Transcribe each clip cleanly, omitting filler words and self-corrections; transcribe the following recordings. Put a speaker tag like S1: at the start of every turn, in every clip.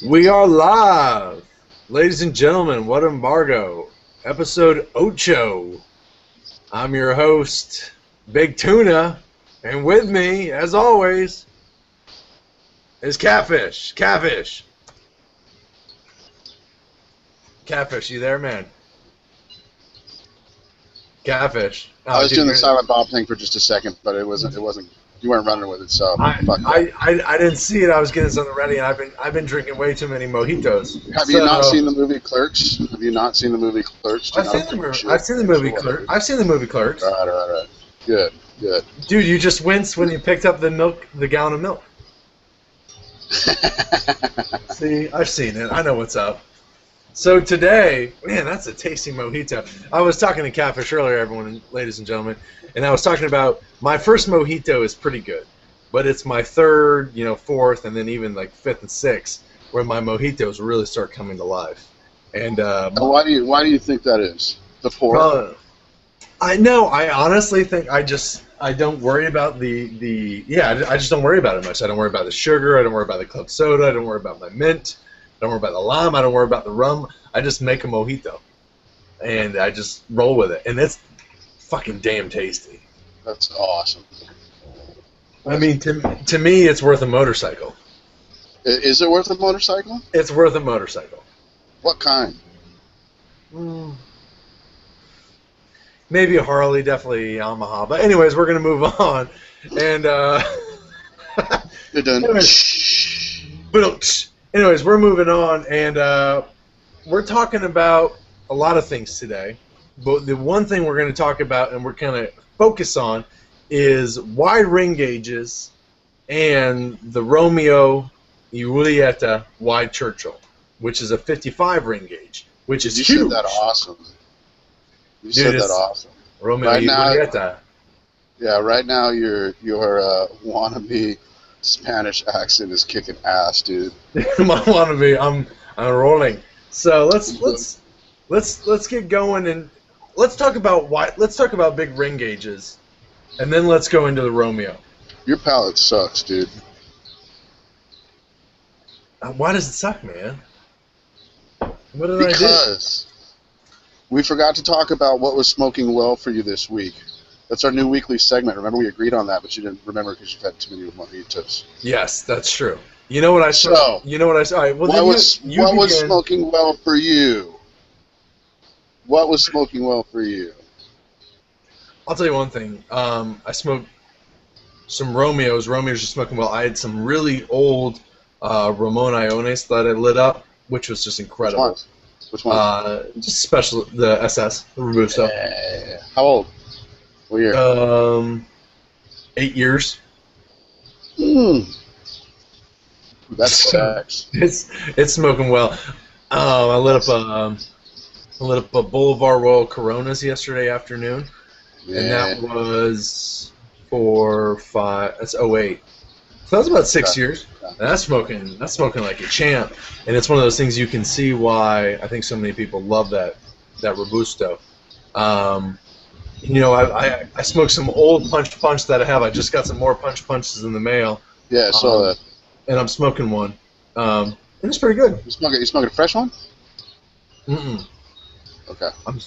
S1: We are live, ladies and gentlemen. What Embargo, episode Ocho. I'm your host, Big Tuna, and with me, as always, is Catfish. Catfish, you there, man? Catfish.
S2: I was doing the silent Bob thing for just a second, but it wasn't. You weren't running with it, so fuck that.
S1: I didn't see it. I was getting something ready, and I've been drinking way too many mojitos.
S2: Have you not seen the movie Clerks? Have you not seen the movie Clerks?
S1: I've seen the movie Clerks. I've seen the movie Clerks.
S2: Right. Good.
S1: Dude, you just winced when you picked up the gallon of milk. See, I've seen it. I know what's up. So today, man, that's a tasty mojito. I was talking to Catfish earlier, everyone, ladies and gentlemen, and I was talking about my first mojito is pretty good, but it's my third, fourth, and then even like fifth and sixth where my mojitos really start coming to life. And
S2: why do you think that is? The fourth?
S1: I honestly think I don't worry about I just don't worry about it much. I don't worry about the sugar. I don't worry about the club soda. I don't worry about my mint. I don't worry about the lime. I don't worry about the rum. I just make a mojito, and I just roll with it, and it's fucking damn tasty.
S2: That's awesome.
S1: I mean, to me, it's worth a motorcycle.
S2: Is it worth a motorcycle?
S1: It's worth a motorcycle.
S2: What kind?
S1: Maybe a Harley, definitely a Yamaha. But anyways, we're gonna move on, and
S2: You're done.
S1: Anyways, we're moving on, and we're talking about a lot of things today. But the one thing we're going to talk about and we're kind of focus on is wide ring gauges and the Romeo y Julieta wide Churchill, which is a 55 ring gauge, which is huge.
S2: You said that awesome. You said that awesome.
S1: Romeo y Julieta.
S2: Yeah, right now your wannabe Spanish accent is kicking ass, dude.
S1: My wannabe, I'm rolling. So let's get going and let's talk about big ring gauges, and then let's go into the Romeo.
S2: Your palate sucks, dude.
S1: Why does it suck, man? What did I do?
S2: Because we forgot to talk about what was smoking well for you this week. That's our new weekly segment. Remember, we agreed on that, but you didn't remember because you've had too many mojitos.
S1: Yes, that's true. You know what I said?
S2: So,
S1: you know what I said? All right, well,
S2: what was smoking well for you? What was smoking well for you?
S1: I'll tell you one thing. I smoked some Romeos. Romeos are smoking well. I had some really old Ramon Iones that I lit up, which was just incredible.
S2: Which one?
S1: Just special, the SS, the Robusto.
S2: Yeah. How old? What year?
S1: 8 years.
S2: That sucks.
S1: It's smoking well. I lit up a Boulevard Royal Coronas yesterday afternoon, and that was 5. That's 08. So that's about 6 years. And that's smoking like a champ, and it's one of those things you can see why I think so many people love that Robusto. I smoked some old punch that I have. I just got some more punches in the mail.
S2: Yeah, I saw that.
S1: And I'm smoking one. And it's pretty good.
S2: You smoking a fresh one?
S1: Mm-mm.
S2: Okay.
S1: I'm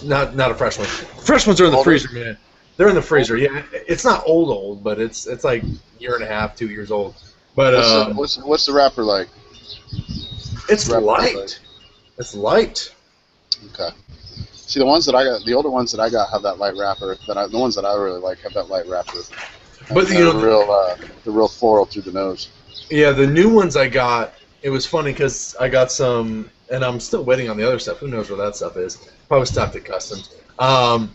S1: not a fresh one. Fresh ones are in the freezer, man. They're in the freezer. Yeah, it's not old, but it's like 1.5, 2 years old. But
S2: what's the wrapper like?
S1: It's light. It's light.
S2: Okay. See, the ones that I got, the older ones that I got have that light wrapper. The ones that I really like have that light wrapper.
S1: But
S2: the real floral through the nose.
S1: Yeah, the new ones I got. It was funny because I got some, and I'm still waiting on the other stuff. Who knows where that stuff is? Probably stopped at customs. I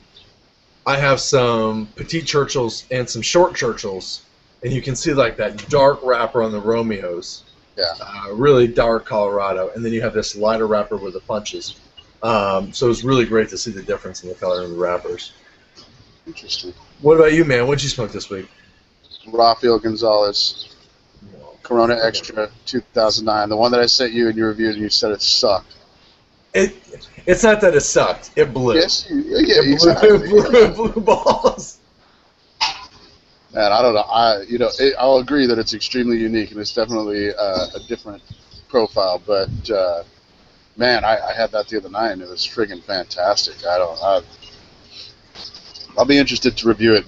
S1: have some petite Churchills and some short Churchills, and you can see like that dark wrapper on the Romeos.
S2: Yeah.
S1: Really dark Colorado, and then you have this lighter wrapper with the punches. So it's really great to see the difference in the color of the wrappers.
S2: Interesting.
S1: What about you, man? What'd you smoke this week?
S2: Rafael Gonzalez, Corona Extra 2009. The one that I sent you and you reviewed and you said it sucked.
S1: It's not that it sucked. It blew.
S2: Yes, exactly.
S1: It blew balls.
S2: Man, I don't know. I'll agree that it's extremely unique and it's definitely a different profile, but man, I had that the other night, and it was friggin' fantastic. I'll be interested to review it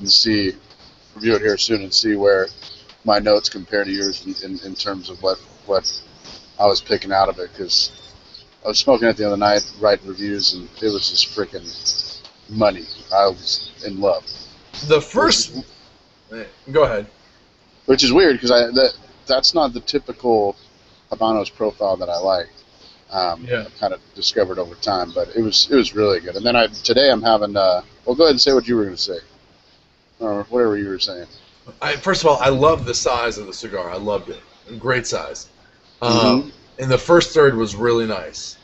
S2: here soon and see where my notes compare to yours in terms of what I was picking out of it, because I was smoking it the other night, writing reviews, and it was just freaking money. I was in love.
S1: The first, go ahead.
S2: Which is weird because that's not the typical Habanos profile that I like.
S1: Yeah.
S2: I've kind of discovered over time, but it was really good. And then today I'm having. Well, go ahead and say what you were going to say, or whatever you were saying.
S1: First of all, I love the size of the cigar. I loved it. Great size.
S2: Mm-hmm.
S1: And the first third was really nice,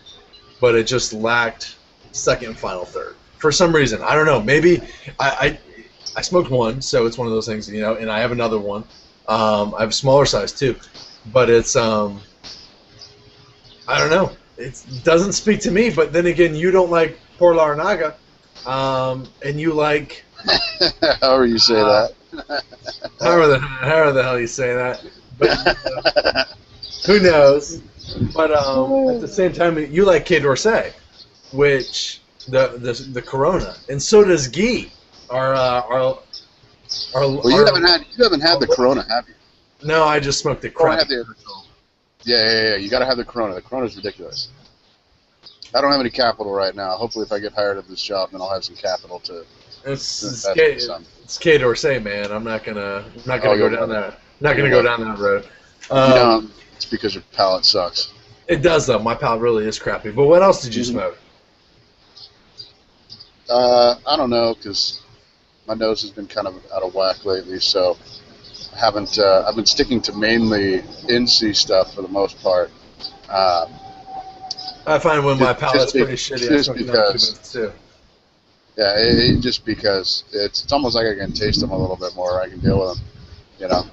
S1: but it just lacked second and final third for some reason. I don't know. Maybe I smoked one, so it's one of those things, you know. And I have another one. I have a smaller size too, but it's I don't know. It doesn't speak to me. But then again, you don't like Por Laranaga, and you like.
S2: However you say that.
S1: However the hell you say that. But who knows? But at the same time, you like Quai d'Orsay, which the Corona, and so does Guy.
S2: Well, you haven't had the Corona, have you?
S1: No, I just smoked the crap.
S2: Yeah. You got to have the Corona. The Corona's ridiculous. I don't have any capital right now. Hopefully, if I get hired at this job, then I'll have some capital to.
S1: It's Quai d'Orsay, man. I'm not gonna go down that. Not gonna go down that road.
S2: It's because your palate sucks.
S1: It does, though. My palate really is crappy. But what else did you smoke?
S2: I don't know, because my nose has been kind of out of whack lately, so I haven't. I've been sticking to mainly NC stuff for the most part.
S1: I find when my palate's pretty shitty, I smoke non-Cubans too.
S2: Yeah, just because it's almost like I can taste them a little bit more. I can deal with them, you know.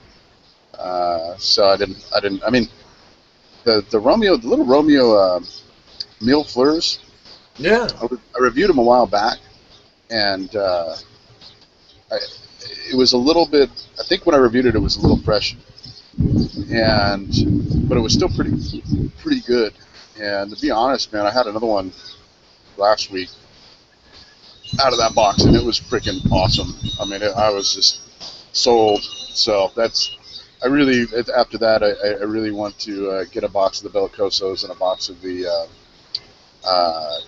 S2: So I didn't. I mean, the little Romeo Mille Fleurs.
S1: Yeah.
S2: I reviewed them a while back, and it was a little bit. I think when I reviewed it, it was a little fresh, but it was still pretty good. And to be honest, man, I had another one last week out of that box, and it was freaking awesome. I mean, I was just sold. So after that, I really want to get a box of the Bellicosos and a box of the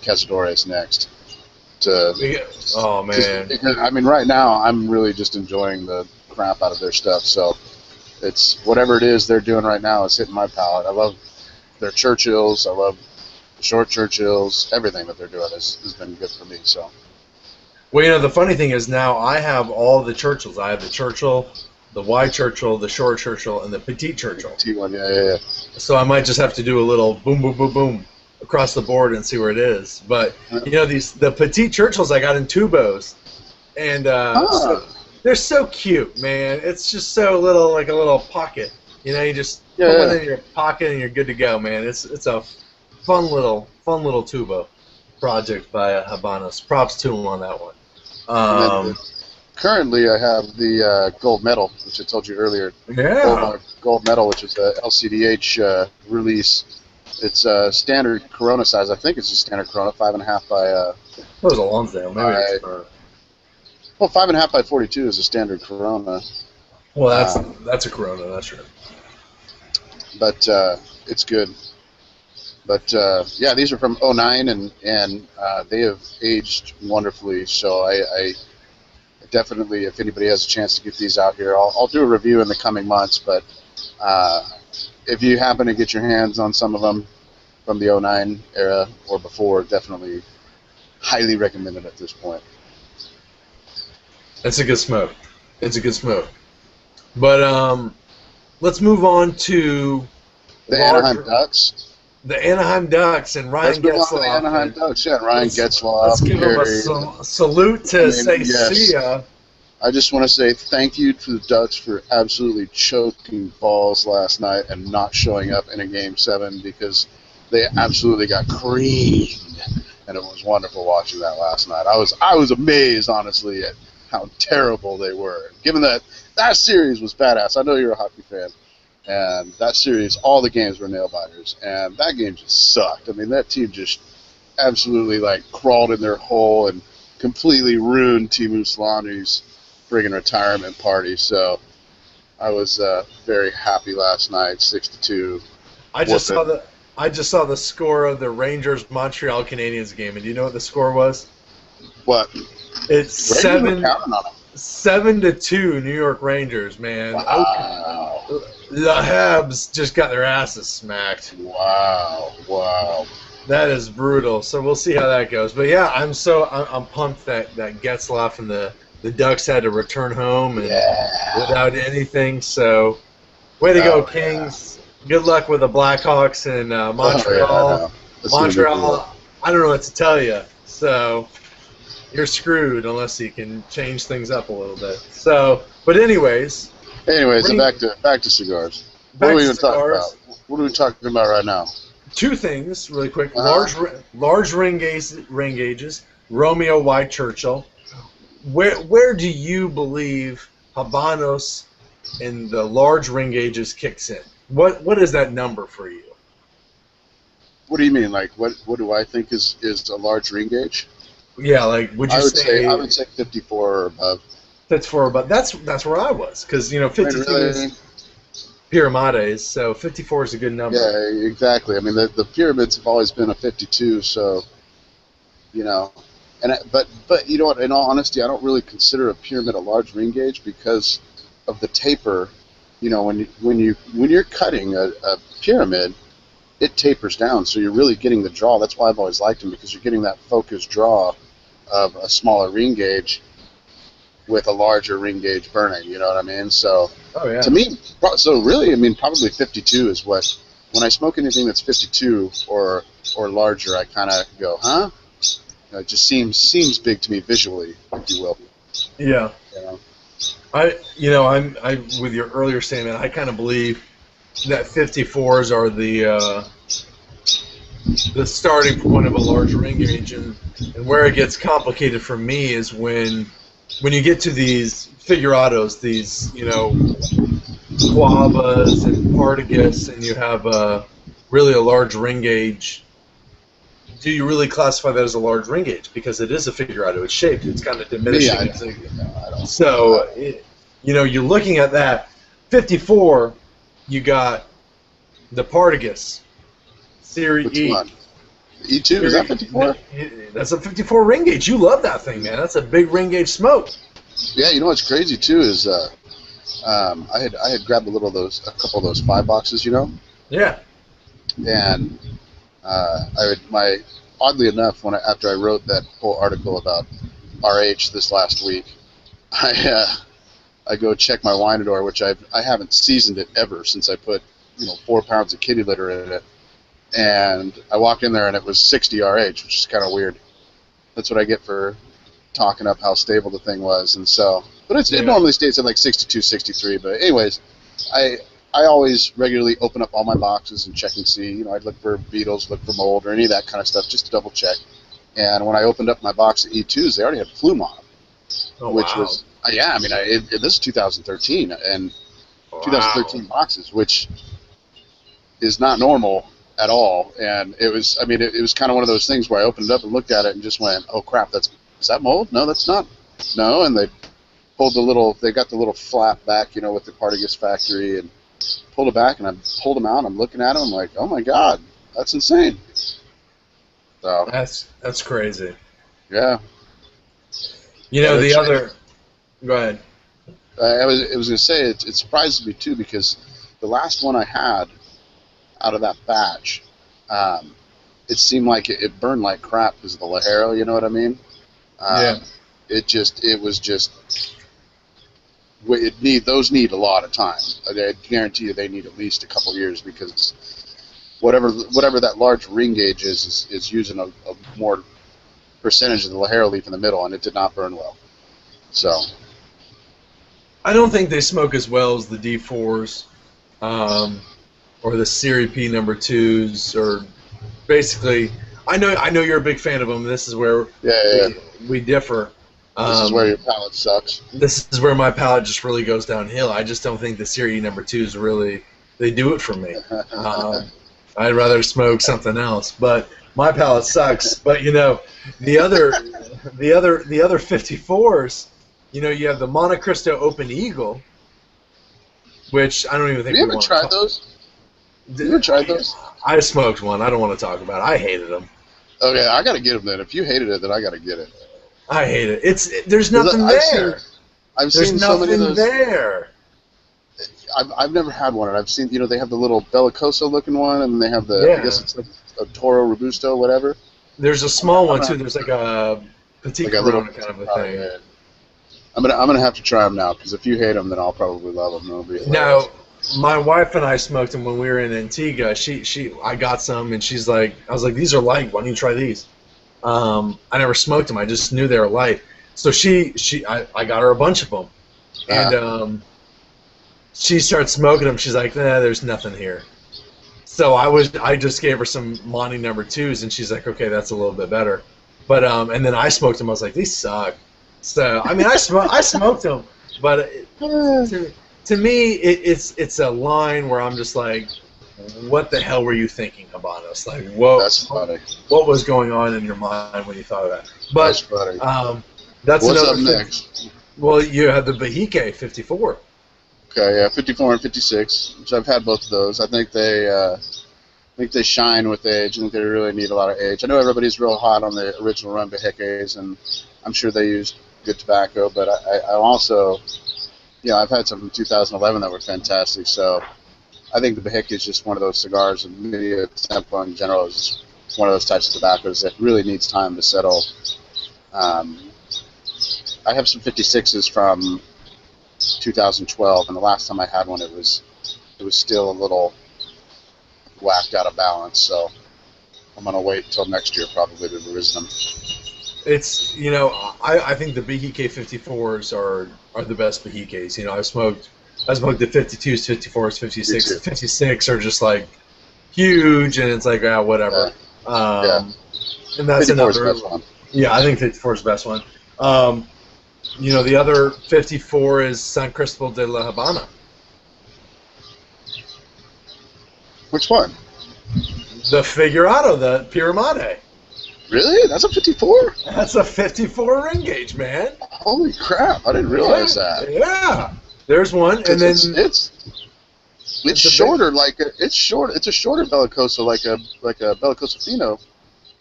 S2: Cazadores next.
S1: Oh, man.
S2: Because, I mean, right now, I'm really just enjoying the crap out of their stuff. So it's whatever it is they're doing right now is hitting my palate. I love their Churchills. I love the short Churchills. Everything that they're doing has been good for me. So.
S1: Well, you know, the funny thing is now I have all the Churchills. I have the Churchill, the wide Churchill, the short Churchill, and the petite Churchill.
S2: Petite one, yeah.
S1: So I might just have to do a little boom, boom, boom, boom across the board and see where it is. But, you know, the petite Churchills I got in tubos, and they're so cute, man. It's just so little, like a little pocket. You know, you just put one in your pocket and you're good to go, man. It's a fun little tubo project by Habanos. Props to him on that one.
S2: Currently, I have the gold medal, which I told you earlier.
S1: Yeah.
S2: Gold medal, which is a LCDH release. It's a standard Corona size. I think it's a standard Corona, 5.5 by.
S1: It was a Lonsdale, maybe.
S2: Well, 5.5 by 42 is a standard Corona.
S1: Well, that's a Corona. That's right.
S2: But it's good. But yeah, these are from 09, and they have aged wonderfully. So I definitely, if anybody has a chance to get these out here, I'll do a review in the coming months. But if you happen to get your hands on some of them from the 09 era or before, definitely highly recommended at this point.
S1: That's a good smoke. It's a good smoke. But let's move on to
S2: the Anaheim Ducks.
S1: The Anaheim Ducks and Ryan Getzlaff.
S2: The Anaheim Ducks, yeah, Ryan Getzlaff.
S1: Let's give him a salute to see ya.
S2: I just want to say thank you to the Ducks for absolutely choking balls last night and not showing up in a Game 7 because they absolutely got creamed, and it was wonderful watching that last night. I was amazed, honestly, at how terrible they were. Given that series was badass. I know you're a hockey fan, And that series, all the games were nail biters, and that game just sucked. I mean, that team just absolutely like crawled in their hole and completely ruined Timu Solani's friggin' retirement party. So I was very happy last night, 6-2.
S1: I just saw the score of the Rangers Montreal Canadiens game, and do you know what the score was?
S2: What?
S1: It's
S2: Rangers were counting on them.
S1: 7-2 New York Rangers, man.
S2: Wow.
S1: Okay. The Habs just got their asses smacked.
S2: Wow.
S1: That is brutal. So we'll see how that goes. But yeah, I'm pumped that Getzlaf and the Ducks had to return home and without anything. So way to go, Kings. Good luck with the Blackhawks and Montreal. Montreal, I don't know what to tell you. So you're screwed unless you can change things up a little bit. So, but anyways.
S2: So back to cigars. What are we even talking about? What are we talking about right now?
S1: Two things, really quick. Large ring gauges. Romeo White Churchill. Where do you believe Habanos in the large ring gauges kicks in? What is that number for you?
S2: What do you mean? Like what do I think is a large ring gauge?
S1: Yeah, like would you say?
S2: I would say 54 or above.
S1: 54 or above. That's where I was, because 52 is Pyramides, so 54 is a good number.
S2: Yeah, exactly. I mean the pyramids have always been a 52, so but you know what? In all honesty, I don't really consider a pyramid a large ring gauge because of the taper. When you're cutting a pyramid, it tapers down, so you're really getting the draw. That's why I've always liked them, because you're getting that focused draw of a smaller ring gauge with a larger ring gauge burning. You know what I mean? So to me, really, I mean, probably 52 is what. When I smoke anything that's 52 or larger, I kind of go, huh? It just seems big to me visually, if you will.
S1: Yeah. I'm with your earlier statement. I kind of believe that 54s are the starting point of a large ring gauge, and where it gets complicated for me is when you get to these figurados, these guavas and partagas, and you have really a large ring gauge. Do you really classify that as a large ring gauge? Because it is a figurado. It's shaped. It's kind of diminishing. You're looking at that. 54, you got the Partagas, Series E.
S2: Which one? E2? Is that 54?
S1: That's a 54 ring gauge. You love that thing, man. That's a big ring gauge smoke.
S2: Yeah, you know what's crazy too is I had grabbed a couple of those 5 boxes,
S1: Yeah.
S2: And oddly enough, after I wrote that whole article about RH this last week, I go check my Winador, which I haven't seasoned it ever since I put 4 pounds of kitty litter in it, and I walked in there and it was 60 RH, which is kind of weird. That's what I get for talking up how stable the thing was, and so. But it normally stays at like 62, 63. But anyways, I always regularly open up all my boxes and check and see. I'd look for beetles, look for mold, or any of that kind of stuff just to double check. And when I opened up my box of E2s, they already had flume on them, which was this is 2013 and 2013 boxes, which is not normal at all. And it was kind of one of those things where I opened it up and looked at it and just went, oh crap, is that mold? No, that's not. No, and they got the little flap back, with the Partagas factory, and pulled it back, and I pulled them out. I'm looking at them, I'm like, oh my god, that's insane. So
S1: that's crazy.
S2: Yeah.
S1: Go ahead.
S2: I was going to say it surprises me too, because the last one I had out of that batch, it seemed like it burned like crap because of the Ligero. You know what I mean?
S1: Yeah.
S2: Those need a lot of time. I guarantee you they need at least a couple years, because whatever that large ring gauge is using a more percentage of the Ligero leaf in the middle, and it did not burn well. So
S1: I don't think they smoke as well as the D4s or the Series P number 2s, or basically. I know you're a big fan of them. This is where we differ.
S2: This is where your palate sucks.
S1: This is where my palate just really goes downhill. I just don't think the Series number 2s really They do it for me. I'd rather smoke something else, but my palate sucks. But the other 54s, you have the Monte Cristo Open Eagle, which I don't even think
S2: Have you
S1: we
S2: ever
S1: want
S2: tried
S1: to talk.
S2: those? Have you ever tried those?
S1: I smoked one. I don't want to talk about it. I hated them.
S2: Okay, I gotta get them then. If you hated it, then I gotta get it.
S1: I hate it. There's nothing there.
S2: I've
S1: There's
S2: seen so many of
S1: nothing
S2: those.
S1: there.
S2: I've never had one, and I've seen they have the little Bellicoso looking one, and they have the I guess it's like a Toro Robusto, whatever.
S1: There's a small one too. There's like a Petite
S2: like a little
S1: Corona kind of a thing.
S2: Yeah. I'm gonna have to try them now because if you hate them, then I'll probably love them. It'll be hilarious.
S1: Now, my wife and I smoked them when we were in Antigua. I got some, and she's like, I was like, these are light. Why don't you try these? I never smoked them. I just knew they were light. So I got her a bunch of them, and she started smoking them. She's like, nah, there's nothing here. So I just gave her some Monty No. 2s, and she's like, okay, that's a little bit better. But and then I smoked them. I was like, these suck. So I mean, I smoked them, but to me, it's a line where I'm just like, what the hell were you thinking, Habanos? Like,
S2: That's funny.
S1: What was going on in your mind when you thought of that? But
S2: that's funny.
S1: That's
S2: What's
S1: another
S2: up
S1: thing.
S2: next?
S1: Well, you have the Bahique 54.
S2: Okay, yeah, 54 and 56, which I've had both of those. I think they shine with age. I think they really need a lot of age. I know everybody's real hot on the original run Bahiques, and I'm sure they use good tobacco, but I also, I've had some from 2011 that were fantastic, so I think the Bahique is just one of those cigars, and Media Tempo in general is just one of those types of tobaccos that really needs time to settle. I have some 56s from 2012, and the last time I had one, it was still a little whacked out of balance. So I'm gonna wait until next year probably to revisit them.
S1: It's I think the Bahique 54s are the best Bahiques. I smoked the 52s, 54s, 56. 56 are just like huge, and it's like whatever. And that's
S2: 54 is
S1: another.
S2: the best one.
S1: Yeah, I think 54 is the best one. The other 54 is San Cristobal de la Habana.
S2: Which one?
S1: The Figurado, the Pyramide.
S2: Really? That's a 54?
S1: That's a 54 ring gauge, man.
S2: Holy crap! I didn't realize that.
S1: Yeah, there's one, and then
S2: it's shorter. It's short. It's a shorter Bellicoso, like a Bellicoso Fino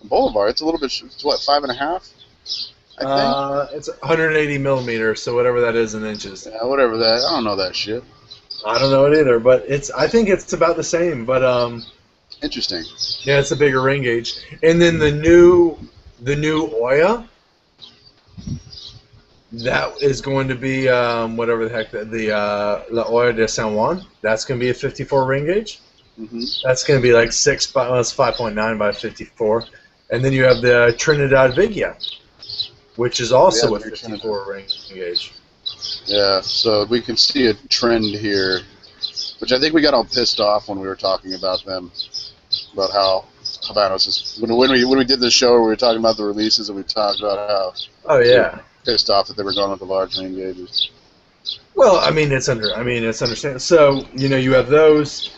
S2: Bolivar. It's a little bit. It's what, 5.5? I think.
S1: It's 180 millimeters, so whatever that is in inches.
S2: Yeah, whatever that. I don't know that shit.
S1: I don't know it either, but I think it's about the same. But
S2: interesting.
S1: Yeah, it's a bigger ring gauge, and then the new Oya. That is going to be whatever the heck the La Oya de San Juan. That's going to be a 54 ring gauge.
S2: Mm-hmm. That's
S1: going to be like 5.9 by 54, and then you have the Trinidad Vigia, which is also a 54 ring gauge.
S2: Yeah, so we can see a trend here, which I think we got all pissed off when we were talking about them, about how Habanos is. When we did this show, we were talking about the releases, and we talked about how. Oh yeah. Pissed off that they were going with the large ring gauges.
S1: Well, it's understandable. So you have those.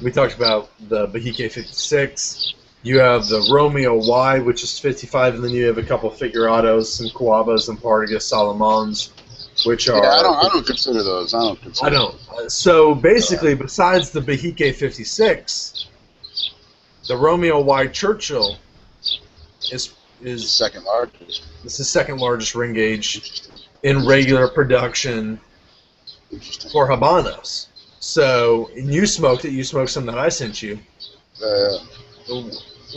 S1: We talked about the Bahique 56. You have the Romeo Y, which is 55, and then you have a couple of Figurados, some Coabas, and Partagas Salomons, which are.
S2: Yeah, I don't consider those. I don't.
S1: So basically, besides the Bahique 56, the Romeo Y Churchill is
S2: second largest.
S1: This is second largest ring gauge in regular production for Habanos. So, and you smoked it. You smoked some that I sent you.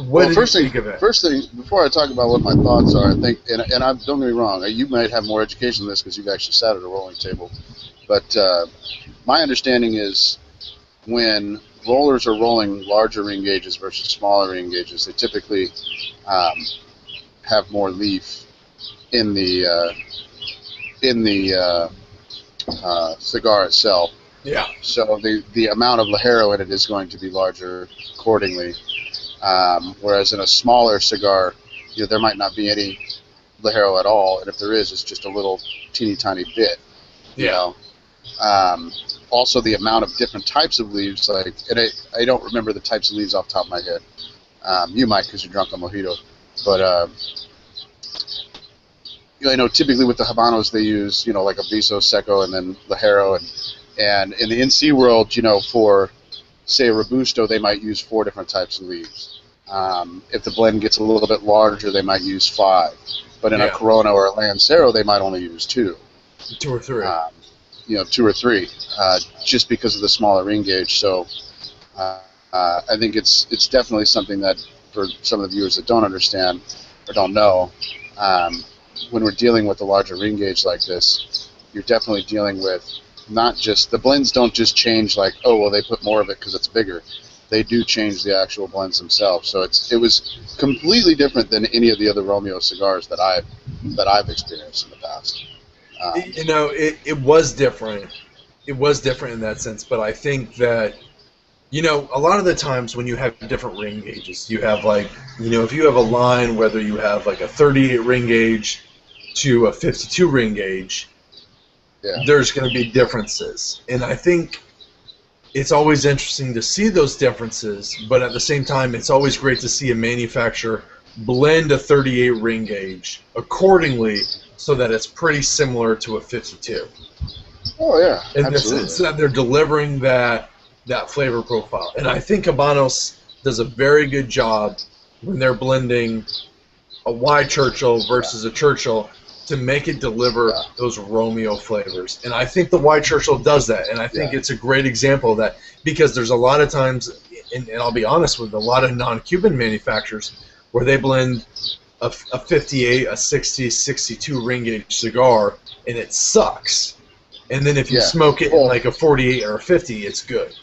S1: What did you think of it?
S2: First thing, before I talk about what my thoughts are, I think, and don't get me wrong, you might have more education than this because you've actually sat at a rolling table. But my understanding is when rollers are rolling larger ring gauges versus smaller ring gauges, they typically have more leaf in the cigar itself.
S1: Yeah.
S2: So the amount of Ligero in it is going to be larger accordingly. Whereas in a smaller cigar, there might not be any Ligero at all, and if there is, it's just a little teeny tiny bit. You know. also the amount of different types of leaves. Like, and I don't remember the types of leaves off the top of my head. You might because you're drunk on mojito, but I know typically with the Habanos they use like a Viso Seco and then Ligero, and in the NC world for say a Robusto they might use 4 different types of leaves. If the blend gets a little bit larger they might use 5, but in a Corona or a Lancero they might only use 2.
S1: 2 or 3.
S2: 2 or 3, just because of the smaller ring gauge. So I think it's definitely something that for some of the viewers that don't understand or don't know, when we're dealing with a larger ring gauge like this, you're definitely dealing with not just the blends don't just change like, oh well they put more of it because it's bigger. They do change the actual blends themselves. So it was completely different than any of the other Romeo cigars that I've experienced in the past.
S1: It was different. It was different in that sense, but I think that a lot of the times when you have different ring gauges, you have if you have a line, whether you have like a 38 ring gauge to a 52 ring gauge, there's going to be differences. And I think it's always interesting to see those differences, but at the same time, it's always great to see a manufacturer blend a 38 ring gauge accordingly so that it's pretty similar to a 52.
S2: Oh, yeah,
S1: in the sense that they're delivering that flavor profile. And I think Habanos does a very good job when they're blending a Y Churchill versus a Churchill to make it deliver those Romeo flavors. And I think the Y Churchill does that, and I think it's a great example of that, because there's a lot of times, and I'll be honest with a lot of non-Cuban manufacturers, where they blend a 58, a 60, 62 ring gauge cigar, and it sucks. And then if you smoke it in like a 48 or a 50, it's good.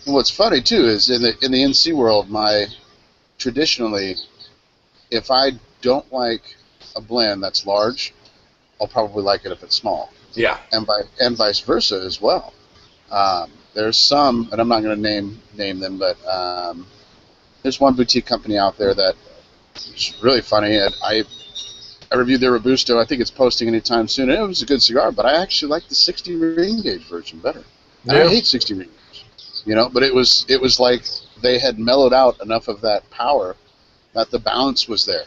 S2: What's funny too is in the NC world, traditionally, if I don't like a blend that's large, I'll probably like it if it's small.
S1: Yeah.
S2: And vice versa as well. There's some, and I'm not going to name them, but there's one boutique company out there that is really funny. And I reviewed their Robusto. I think it's posting anytime soon. And it was a good cigar, but I actually like the 60 ring gauge version better. Yeah. I hate 60 ring gauge, but it was like they had mellowed out enough of that power that the balance was there.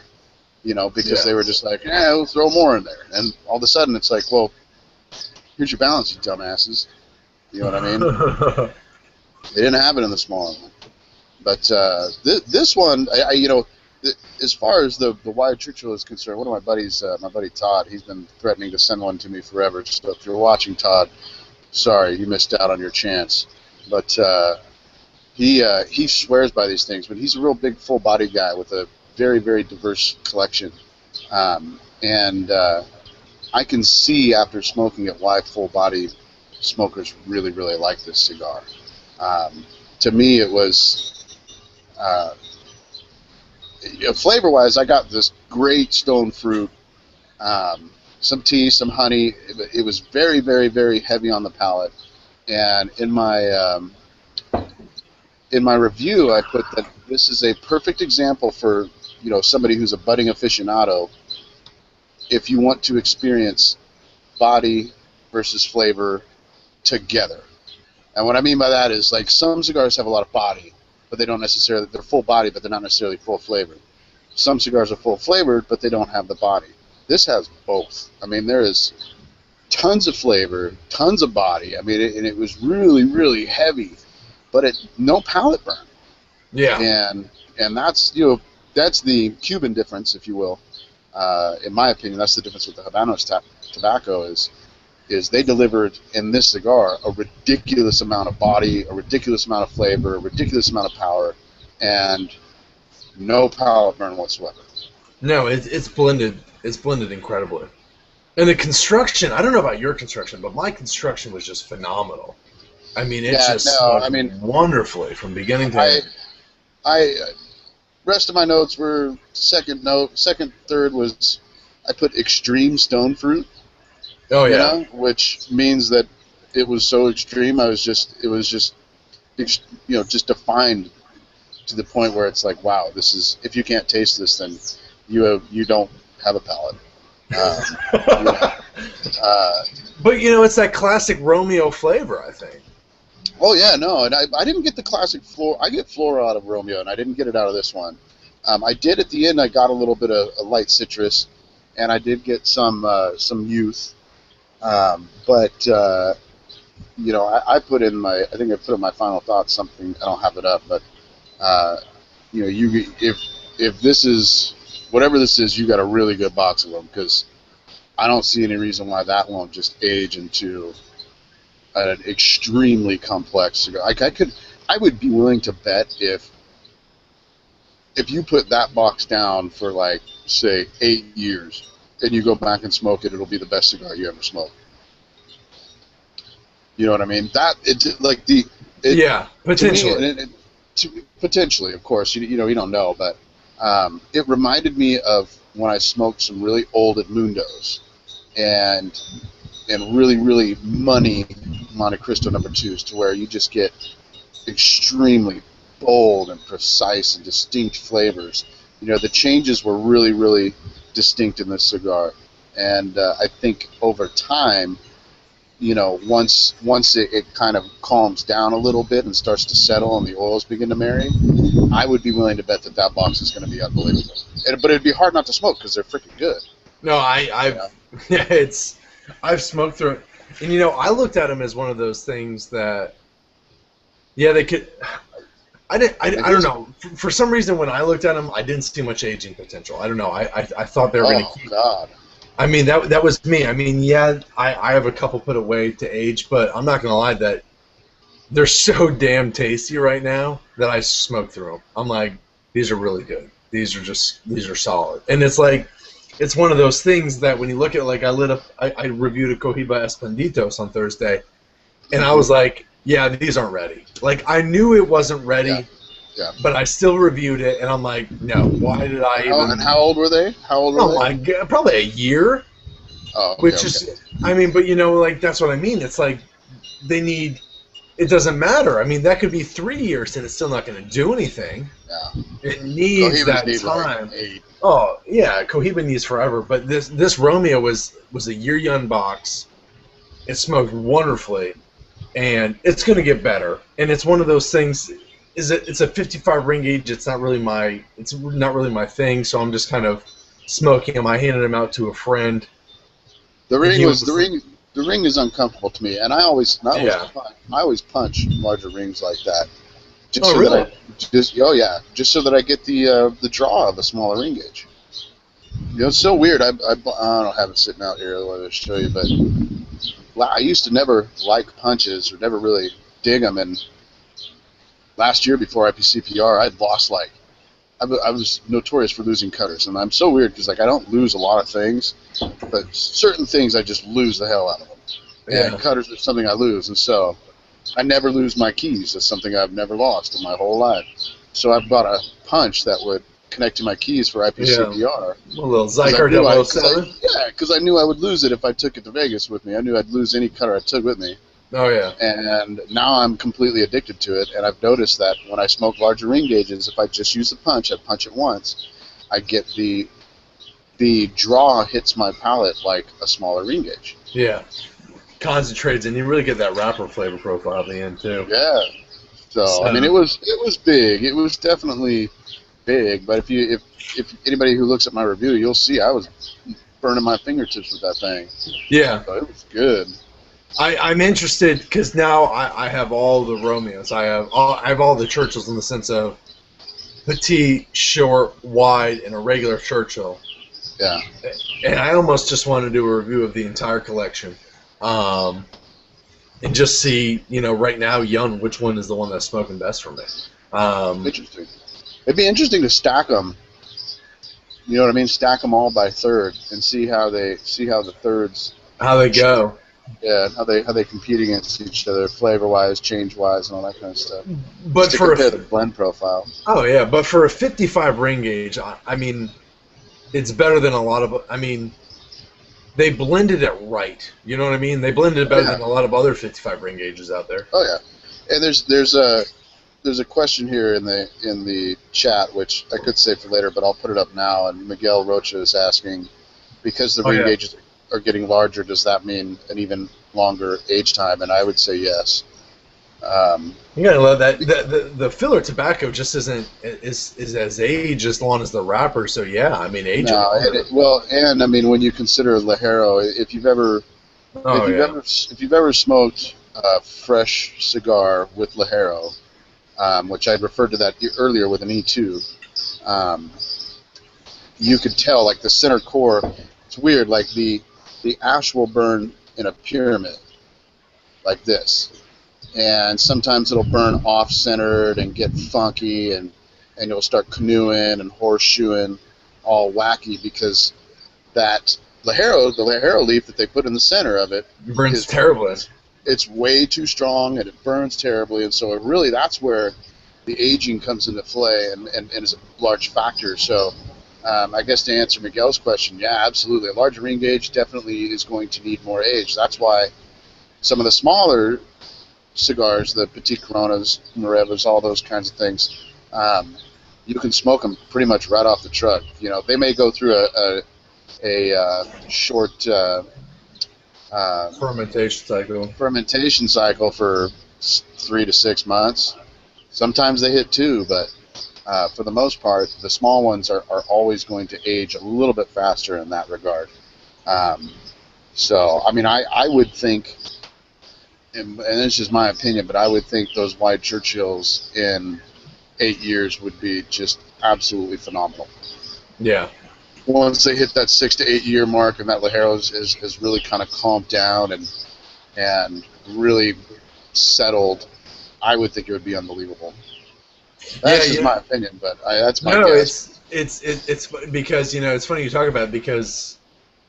S2: Because they were just like, we'll throw more in there. And all of a sudden it's like, well, here's your balance, you dumbasses. You know what I mean? They didn't have it in the smaller one. But this one, as far as the Y Churchill is concerned, one of my buddies, my buddy Todd, he's been threatening to send one to me forever. So if you're watching, Todd, sorry, you missed out on your chance. But he swears by these things. But he's a real big, full-bodied guy with a very, very diverse collection. And I can see after smoking it why full-body smokers really, really like this cigar. To me, it was, flavor-wise, I got this great stone fruit, some tea, some honey. It was very, very, very heavy on the palate. And in my review, I put that this is a perfect example for somebody who's a budding aficionado. If you want to experience body versus flavor together, and what I mean by that is like some cigars have a lot of body, but they're full body, but they're not necessarily full flavored. Some cigars are full flavored, but they don't have the body. This has both. I mean, there is tons of flavor, tons of body. I mean, and it was really, really heavy, but no palate burn.
S1: Yeah.
S2: And that's that's the Cuban difference, if you will. In my opinion, that's the difference with the Habanos tobacco is they delivered in this cigar a ridiculous amount of body, a ridiculous amount of flavor, a ridiculous amount of power, and no palate burn whatsoever.
S1: No, it's blended. It's blended incredibly. And the construction, I don't know about your construction, but my construction was just phenomenal. I mean, wonderfully from beginning to end.
S2: Rest of my notes were second, third was I put extreme stone fruit.
S1: Oh yeah.
S2: Which means that it was so extreme. It was just defined to the point where it's like, wow, this is, if you can't taste this, then you don't have a palate.
S1: But it's that classic Romeo flavor, I think.
S2: Oh yeah, no, and I didn't get the classic floor. I get floral out of Romeo, and I didn't get it out of this one. I did at the end. I got a little bit of a light citrus, and I did get some youth. But I put in my. I think I put in my final thoughts something. I don't have it up, but if this is whatever this is, you got a really good box of them, because I don't see any reason why that won't just age into an extremely complex cigar. I would be willing to bet if you put that box down for like say 8 years and you go back and smoke it, it'll be the best cigar you ever smoked. You know what I mean?
S1: Potentially.
S2: Potentially, of course, you don't know, but it reminded me of when I smoked some really old Edmundos and really, really money Monte Cristo number 2s, to where you just get extremely bold and precise and distinct flavors. The changes were really, really distinct in this cigar, and I think over time, once it kind of calms down a little bit and starts to settle and the oils begin to marry, I would be willing to bet that box is going to be unbelievable. But it'd be hard not to smoke because they're freaking good.
S1: No, I've smoked through it, and I looked at them as one of those things that, they could. I don't know. For some reason, when I looked at them, I didn't see much aging potential. I don't know. I thought they were going to keep.
S2: God.
S1: I mean, that was me. I mean, I have a couple put away to age, but I'm not going to lie that they're so damn tasty right now that I smoke through them. I'm like, these are really good. These are solid. And it's like, it's one of those things that when you look at, like, I reviewed a Cohiba Escondidos on Thursday, and I was like, yeah, these aren't ready. Like, I knew it wasn't ready, but I still reviewed it, and I'm like, no, why did I even...
S2: And how old were they?
S1: Oh my God, probably a year.
S2: Oh, okay,
S1: which is, I mean, but like, that's what I mean. It's like, they need... It doesn't matter. I mean, that could be 3 years, and it's still not going to do anything.
S2: Yeah.
S1: It needs that time.
S2: Like 8.
S1: Oh, yeah, Cohiba needs forever. But this Romeo was a year young box. It smoked wonderfully, and it's going to get better. And it's one of those things. It's a 55 ring gauge. It's not really my thing. So I'm just kind of smoking them. I handed them out to a friend.
S2: The ring is uncomfortable to me, and I always punch larger rings like that. Just so that so that I get the draw of a smaller ring gauge. It's so weird. I don't have it sitting out here. I want to show you, but I used to never like punches or never really dig them. And last year before IPCPR, I'd lost I was notorious for losing cutters, and I'm so weird because I don't lose a lot of things, but certain things I just lose the hell out of them. And cutters are something I lose, and so I never lose my keys. That's something I've never lost in my whole life. So I bought a punch that would connect to my keys for IPCPR.
S1: Yeah. A little Zycar 007?
S2: Because I knew I would lose it if I took it to Vegas with me. I knew I'd lose any cutter I took with me.
S1: Oh, yeah.
S2: And now I'm completely addicted to it, and I've noticed that when I smoke larger ring gauges, if I just use the punch, I punch it once, I get the draw hits my palate like a smaller ring gauge.
S1: Yeah. Concentrates, and you really get that wrapper flavor profile at the end, too.
S2: Yeah. So I mean, it was big. It was definitely big, but if anybody who looks at my review, you'll see I was burning my fingertips with that thing.
S1: Yeah.
S2: So it was good.
S1: I'm interested because now I have all the Romeos. I have all the Churchills in the sense of petite, short, wide, and a regular Churchill.
S2: Yeah.
S1: And I almost just want to do a review of the entire collection, and just see, right now, young, which one is the one that's smoking best for me.
S2: Interesting. It'd be interesting to stack them. You know what I mean? Stack them all by third and see how the thirds.
S1: How they go.
S2: Yeah, how they compete against each other, flavor-wise, change-wise, and all that kind of stuff.
S1: But
S2: just to compare the blend profile.
S1: Oh yeah, but for a 55 ring gauge, I mean, it's better than a lot of. I mean, they blended it right. You know what I mean? They blended it better than a lot of other 55 ring gauges out there.
S2: Oh yeah, and there's a question here in the chat which I could save for later, but I'll put it up now. And Miguel Rocha is asking, because the ring gauges are getting larger, does that mean an even longer age time? And I would say yes.
S1: You gotta love that. The filler tobacco just is as age as long as the wrapper. So yeah, I mean age.
S2: No, well, and I mean when you consider Ligero, if you've ever smoked a fresh cigar with Ligero, which I referred to that earlier with an E2, you could tell like the center core. It's weird, like the ash will burn in a pyramid, like this. And sometimes it'll burn off-centered and get funky, and you'll start canoeing and horseshoeing all wacky because the Ligero leaf that they put in the center of it
S1: burns terribly.
S2: It's way too strong and it burns terribly, and so that's where the aging comes into play and is a large factor. So I guess to answer Miguel's question, yeah, absolutely. A larger ring gauge definitely is going to need more age. That's why some of the smaller cigars, the Petit Coronas, Morelos, all those kinds of things, you can smoke them pretty much right off the truck. They may go through a short
S1: fermentation
S2: cycle for 3 to 6 months. Sometimes they hit 2, but for the most part, the small ones are always going to age a little bit faster in that regard. So, I mean, I would think, and this is just my opinion, but I would think those Wide Churchills in 8 years would be just absolutely phenomenal.
S1: Yeah.
S2: Once they hit that 6 to 8 year mark and that Ligero is really kind of calmed down and really settled, I would think it would be unbelievable. That's just my opinion, but that's my guess.
S1: It's because it's funny you talk about it because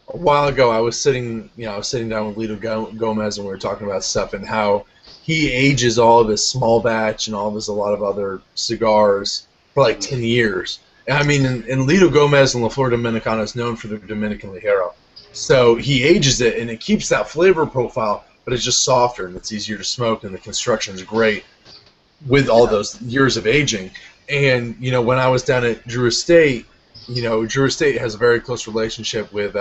S1: a while ago I was sitting down with Lito Gomez and we were talking about stuff and how he ages all of his small batch and all of his a lot of other cigars for like 10 years. And I mean, and Lito Gomez and La Flor Dominicana is known for their Dominican Ligero. So he ages it and it keeps that flavor profile, but it's just softer and it's easier to smoke and the construction is great with all those years of aging. And, when I was down at Drew Estate, Drew Estate has a very close relationship with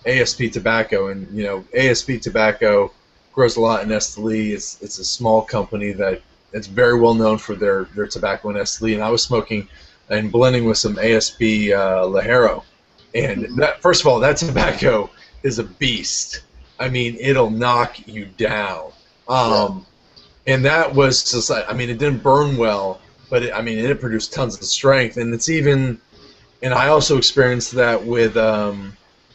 S1: ASP Tobacco. And, ASP Tobacco grows a lot in Esteli. It's a small company that's very well known for their tobacco in Esteli. And I was smoking and blending with some ASP Ligero. And that, first of all, that tobacco is a beast. I mean, it'll knock you down. And that was just like, I mean, it didn't burn well, but it produced tons of strength. And it's even, and I also experienced that with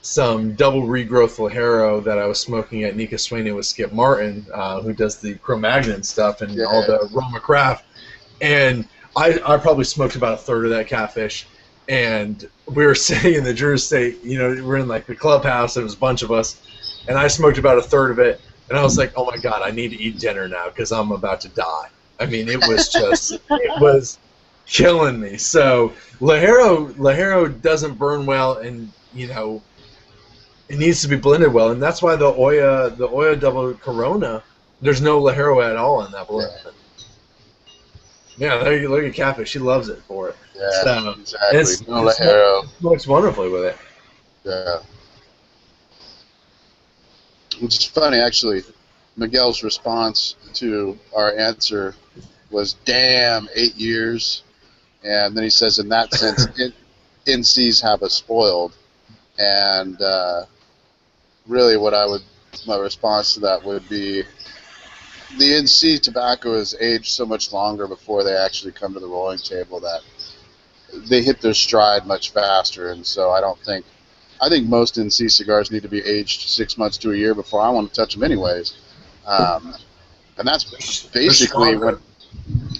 S1: some double regrowth Ligero that I was smoking at Nika Swain with Skip Martin, who does the Cro-Magnon stuff and all the Roma Craft. And I probably smoked about a third of that catfish. And we were sitting in the Drew Estate, we're in like the clubhouse, there was a bunch of us, and I smoked about a third of it. And I was like, oh my God, I need to eat dinner now because I'm about to die. I mean, it was just, it was killing me. So Ligero doesn't burn well, and it needs to be blended well, and that's why the Oya Double Corona, there's no Ligero at all in that blend. Yeah, there you look at Catfish. She loves it for it.
S2: Yeah, so, exactly. No Ligero.
S1: Works wonderfully with it.
S2: Yeah. Which is funny, actually. Miguel's response to our answer was, damn, 8 years. And then he says, in that sense, NCs have us spoiled. And really my response to that would be, the NC tobacco is aged so much longer before they actually come to the rolling table that they hit their stride much faster. And so I think most NC cigars need to be aged 6 months to a year before I want to touch them anyways. And that's basically what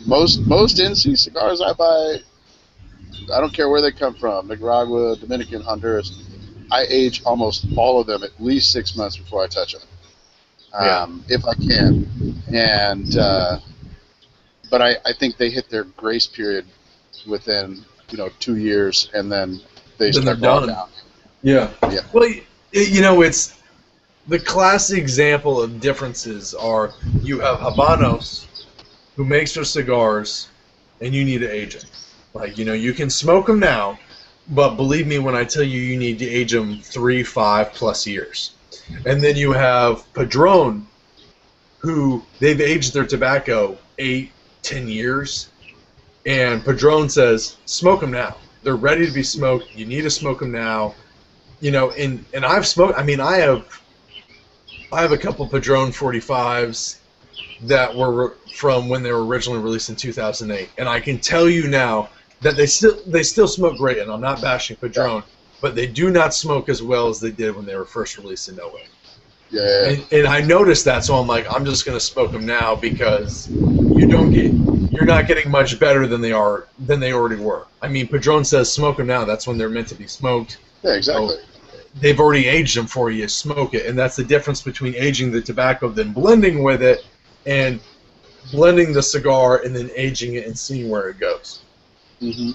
S2: most NC cigars I buy, I don't care where they come from, Nicaragua, Dominican, Honduras, I age almost all of them at least 6 months before I touch them, if I can. And but I think they hit their grace period within 2 years, and then they start going down.
S1: Yeah. Well, it's the classic example of differences are you have Habanos who makes their cigars, and you need to age it. Like, you can smoke them now, But believe me when I tell you, you need to age them 3, 5+ years. And then you have Padron, who they've aged their tobacco 8, 10 years. And Padron says, smoke them now. They're ready to be smoked. You need to smoke them now. You know, and I've smoked. I mean, I have a couple Padron 45s that were from when they were originally released in 2008, and I can tell you now that they still smoke great. And I'm not bashing Padron, but they do not smoke as well as they did when they were first released in 08.
S2: Yeah.
S1: And I noticed that, so I'm like, I'm just gonna smoke them now because you're not getting much better than they already were. I mean, Padron says smoke them now. That's when they're meant to be smoked.
S2: Yeah, exactly.
S1: So they've already aged them for you. Smoke it, and that's the difference between aging the tobacco, then blending with it, and blending the cigar and then aging it and seeing where it goes.
S2: Mm-hmm.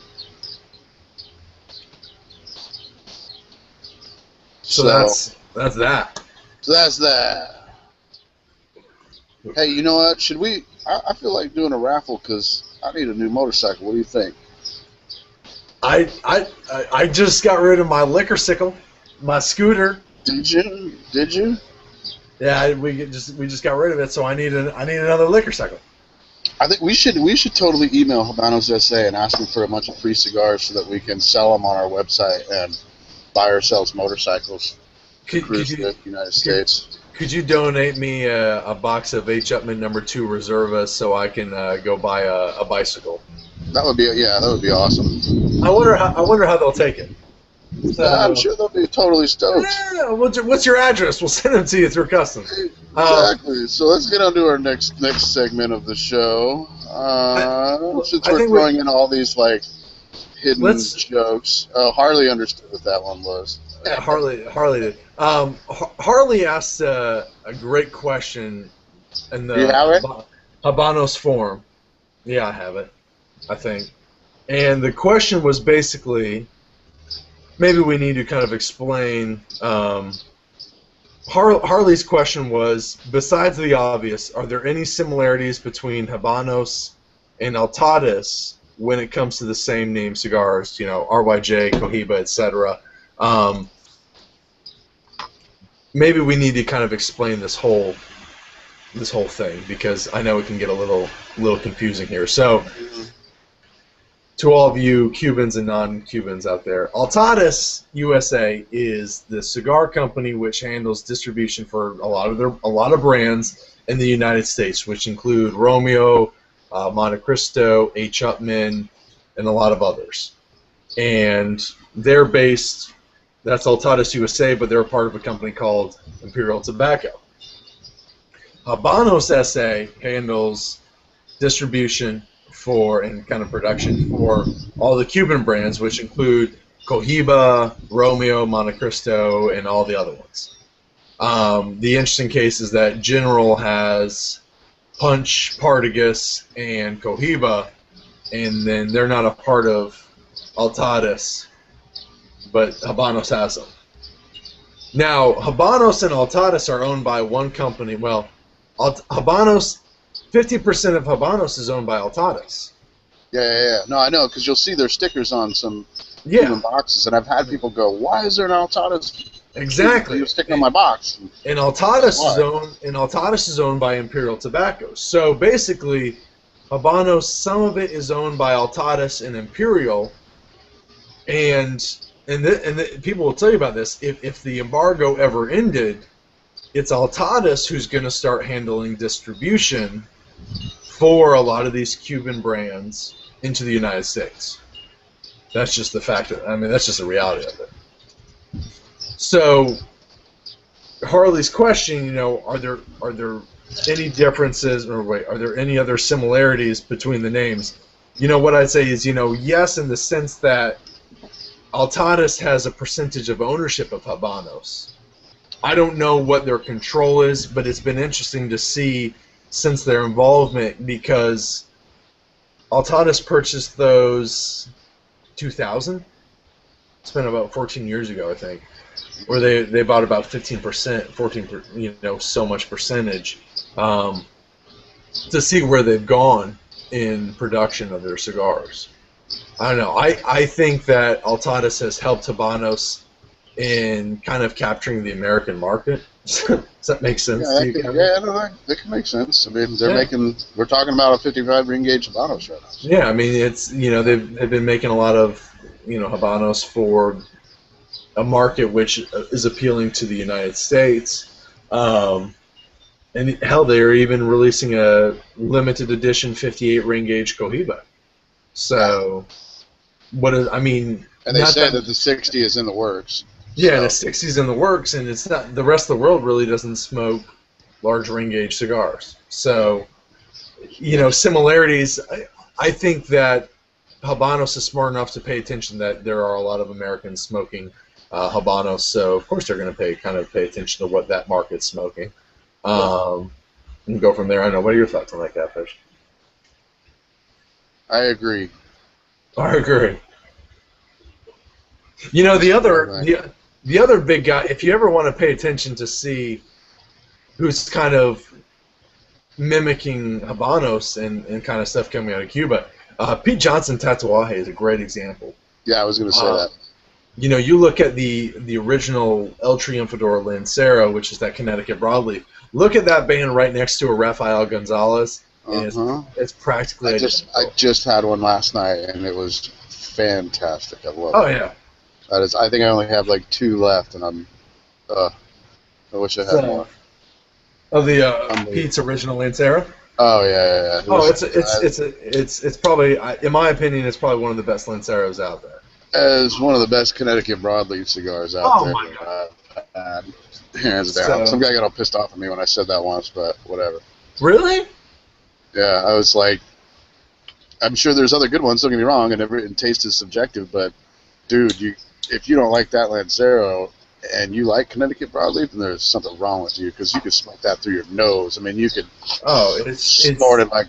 S1: So that's that.
S2: So that's that. Hey, you know what? Should we? I feel like doing a raffle because I need a new motorcycle. What do you think?
S1: I just got rid of my liquor-cycle, my scooter.
S2: Did you?
S1: Yeah, we just got rid of it, so I need another liquor-cycle.
S2: I think we should totally email Habanos SA and ask them for a bunch of free cigars so that we can sell them on our website and buy ourselves motorcycles. Cruise the United States.
S1: Could you donate me a box of H. Upman No. 2 Reserva so I can go buy a bicycle?
S2: That would be awesome.
S1: I wonder how they'll take it. So,
S2: I'm sure they'll be totally stoked.
S1: Yeah, what's your address? We'll send them to you through customs.
S2: Exactly. So let's get on to our next segment of the show. Since we're throwing in all these like hidden jokes, Harley understood what that one was.
S1: Yeah, Harley did. Harley asked a great question in the Habanos forum. Yeah, I have it, I think. And the question was basically, maybe we need to kind of explain. Harley's question was, besides the obvious, are there any similarities between Habanos and Altadas when it comes to the same name cigars? You know, RYJ, Cohiba, etc. Maybe we need to kind of explain this whole thing because I know it can get a little confusing here. So, to all of you Cubans and non-Cubans out there, Altadas USA is the cigar company which handles distribution for a lot of brands in the United States, which include Romeo, Monte Cristo, H. Upman, and a lot of others. And they're based. That's Altadas USA, but they're a part of a company called Imperial Tobacco. Habanos SA handles distribution for and kind of production for all the Cuban brands, which include Cohiba, Romeo, Monte Cristo, and all the other ones. The interesting case is that General has Punch, Partagas, and Cohiba, and then they're not a part of Altadas, but Habanos has them. Now, Habanos and Altadas are owned by one company. Well, Habanos, 50% of Habanos is owned by Altadas.
S2: Yeah. No, I know, because you'll see their stickers on some Cuban boxes, and I've had people go, "Why is there an Altadas?"
S1: Exactly.
S2: Sticker on my box.
S1: And Altadas is owned by Imperial Tobacco. So basically, Habanos, some of it is owned by Altadas and Imperial, and people will tell you about this. If the embargo ever ended, it's Altadas who's going to start handling distribution for a lot of these Cuban brands into the United States. That's just the fact. That's just the reality of it. So, Harley's question, are there any differences, or wait, are there any other similarities between the names? What I'd say is, yes, in the sense that Altadas has a percentage of ownership of Habanos. I don't know what their control is, but it's been interesting to see since their involvement, because Altadas purchased those 2000. It's been about 14 years ago, I think, where they bought about 15%, 14%, so much percentage, to see where they've gone in production of their cigars. I don't know. I think that Altadas has helped Habanos in kind of capturing the American market. Does that make sense to you, Kevin?
S2: That can make sense. I mean, we're talking about a 55 ring gauge Habanos right now.
S1: Yeah, I mean, it's, they've been making a lot of, Habanos for a market which is appealing to the United States. And hell, they're even releasing a limited edition 58 ring gauge Cohiba. So,
S2: And they say that the 60 is in the works.
S1: Yeah, the 60's in the works, and it's not. The rest of the world really doesn't smoke large ring gauge cigars. So, similarities. I think that Habanos is smart enough to pay attention that there are a lot of Americans smoking Habanos. So of course they're going to pay attention to what that market's smoking, and go from there. I don't know. What are your thoughts on that, Catfish?
S2: I agree.
S1: The other big guy, if you ever want to pay attention to see who's kind of mimicking Habanos and kind of stuff coming out of Cuba, Pete Johnson Tatuaje is a great example.
S2: Yeah, I was going to say that.
S1: You look at the original El Triunfador Lancero, which is that Connecticut broadleaf. Look at that band right next to a Rafael Gonzalez. And it's practically.
S2: I just had one last night, and it was fantastic. I love it.
S1: Oh yeah.
S2: I think I only have like 2 left, and I wish I had more.
S1: Oh, the Pete's original Lancero.
S2: Oh yeah.
S1: It's probably, in my opinion, it's probably one of the best Lanceros out there.
S2: It's one of the best Connecticut broadleaf cigars out there.
S1: Oh my god.
S2: Hands down. Some guy got all pissed off at me when I said that once, but whatever.
S1: Really?
S2: Yeah, I was like, I'm sure there's other good ones. Don't get me wrong, and taste is subjective, but dude, if you don't like that Lancero and you like Connecticut broadleaf, then there's something wrong with you, because you can smoke that through your nose. I mean, you could snort it like.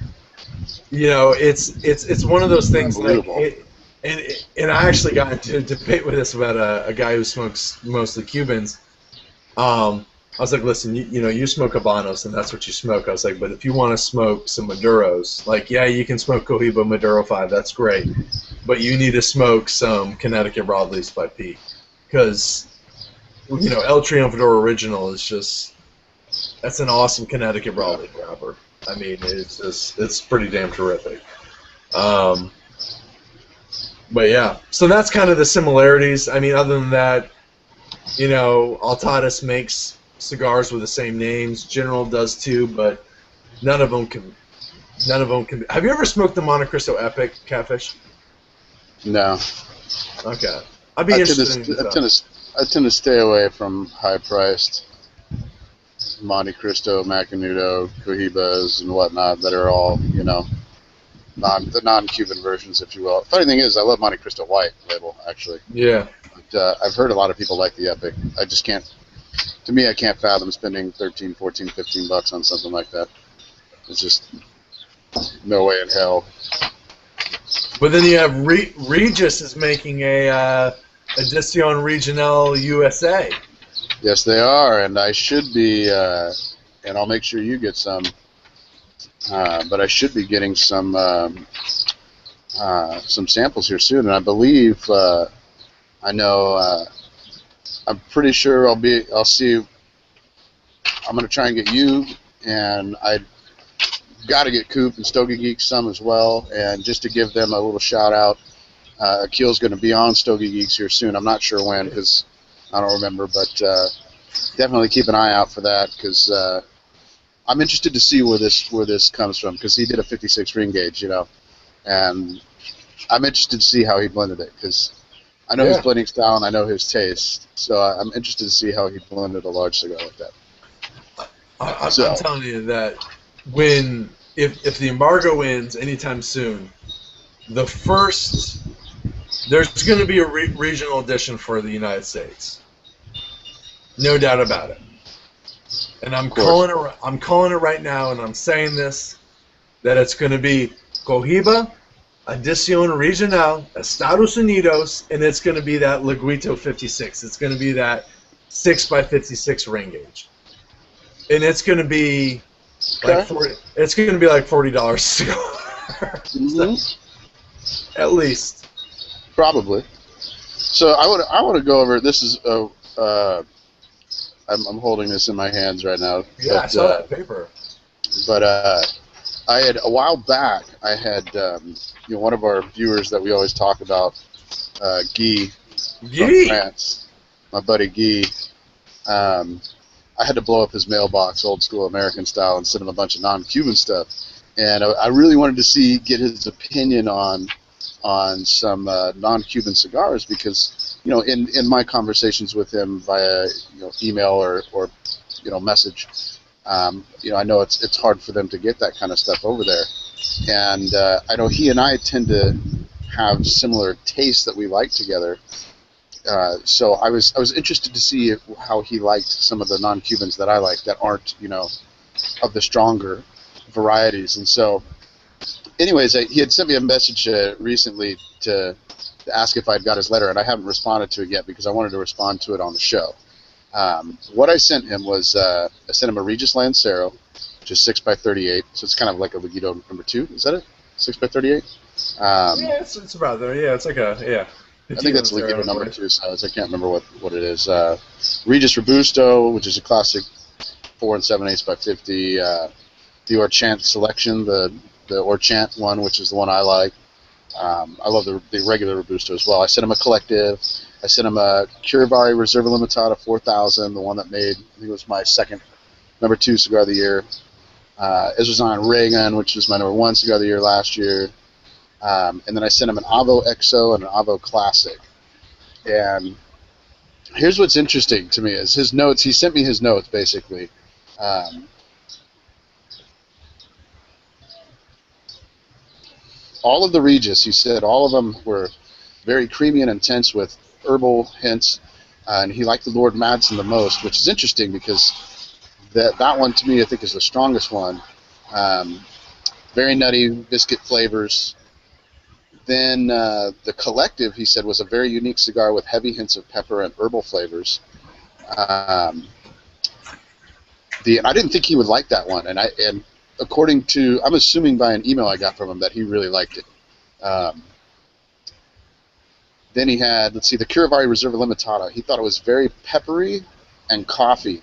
S1: It's one of those things. And I actually got into a debate with this about a guy who smokes mostly Cubans. I was like, listen, you smoke Habanos, and that's what you smoke. I was like, but if you want to smoke some Maduros, you can smoke Cohiba Maduro 5, that's great. But you need to smoke some Connecticut broadleafs by Pete. Because, El Triunfador Original is just, that's an awesome Connecticut broadleaf wrapper. I mean, it's pretty damn terrific. But yeah, so that's kind of the similarities. I mean, other than that, Altadas makes cigars with the same names. General does too, but none of them can. Have you ever smoked the Monte Cristo Epic, Catfish?
S2: No.
S1: Okay. I'd be interested.
S2: I tend to stay away from high-priced Monte Cristo, Macanudo, Cohibas, and whatnot that are all, the non-Cuban versions, if you will. Funny thing is, I love Monte Cristo White label, actually.
S1: Yeah.
S2: But I've heard a lot of people like the Epic. I just can't. To me, I can't fathom spending $13, $14, $15 on something like that. It's just no way in hell.
S1: But then you have Regis is making a Edición Regional USA.
S2: Yes, they are, and I should be, and I'll make sure you get some. But I should be getting some samples here soon, and I believe I know. I'm pretty sure I'll see. I'm going to try and get you, and I got to get Coop and Stogie Geeks some as well, and just to give them a little shout out. Akil's going to be on Stogie Geeks here soon. I'm not sure when, because I don't remember, but definitely keep an eye out for that, because I'm interested to see where this comes from, because he did a 56 ring gauge, and I'm interested to see how he blended it, because I know his blending style and I know his taste, so I'm interested to see how he blended a large cigar like that.
S1: I'm telling you that if the embargo ends anytime soon, there's going to be a regional edition for the United States, no doubt about it. And I'm calling it right now, and I'm saying this, that it's going to be Cohiba Edición Regional Estados Unidos, and it's going to be that Leguito 56. It's going to be that 6x56 ring gauge, and it's going to be like $40 a cigar. At least.
S2: Probably. So I want to go over. This is I'm holding this in my hands right now.
S1: Yeah,
S2: but,
S1: I saw that paper.
S2: But I had a while back. I had one of our viewers that we always talk about, Guy from France, my buddy Guy. I had to blow up his mailbox, old school American style, and send him a bunch of non-Cuban stuff. And I really wanted to get his opinion on some non-Cuban cigars because, in my conversations with him via email or message, I know it's hard for them to get that kind of stuff over there. And I know he and I tend to have similar tastes that we like together. So I was interested to see how he liked some of the non-Cubans that I like that aren't of the stronger varieties. And so, anyways, he had sent me a message recently to ask if I'd got his letter, and I haven't responded to it yet because I wanted to respond to it on the show. What I sent him was I sent him a Regis Lancero, which is 6x38, so it's kind of like a Ligido number 2. Is that it? 6x38?
S1: Yeah, it's about there. Yeah, it's like I
S2: think that's Ligido number 2 size. I can't remember what it is. Regis Robusto, which is a classic 4 7/8 by 50. The Orchant selection, the Orchant one, which is the one I like. I love the regular Robusto as well. I sent him a collective. I sent him a Curivari Reserva Limitada 4000, the one that made, I think it was my second number 2 cigar of the year. Ezra Reagan, which was my number 1 cigar of the year last year. And then I sent him an Avo XO and an Avo Classic. And here's what's interesting to me is his notes. He sent me his notes, basically. All of the Regis, he said, all of them were very creamy and intense with herbal hints, and he liked the Lord Madsen the most, which is interesting because that one to me I think is the strongest one. Very nutty biscuit flavors. Then the Collective, he said, was a very unique cigar with heavy hints of pepper and herbal flavors. I didn't think he would like that one, and according to, I'm assuming by an email I got from him that he really liked it. Then he had, let's see, the Curivari Reserva Limitada. He thought it was very peppery and coffee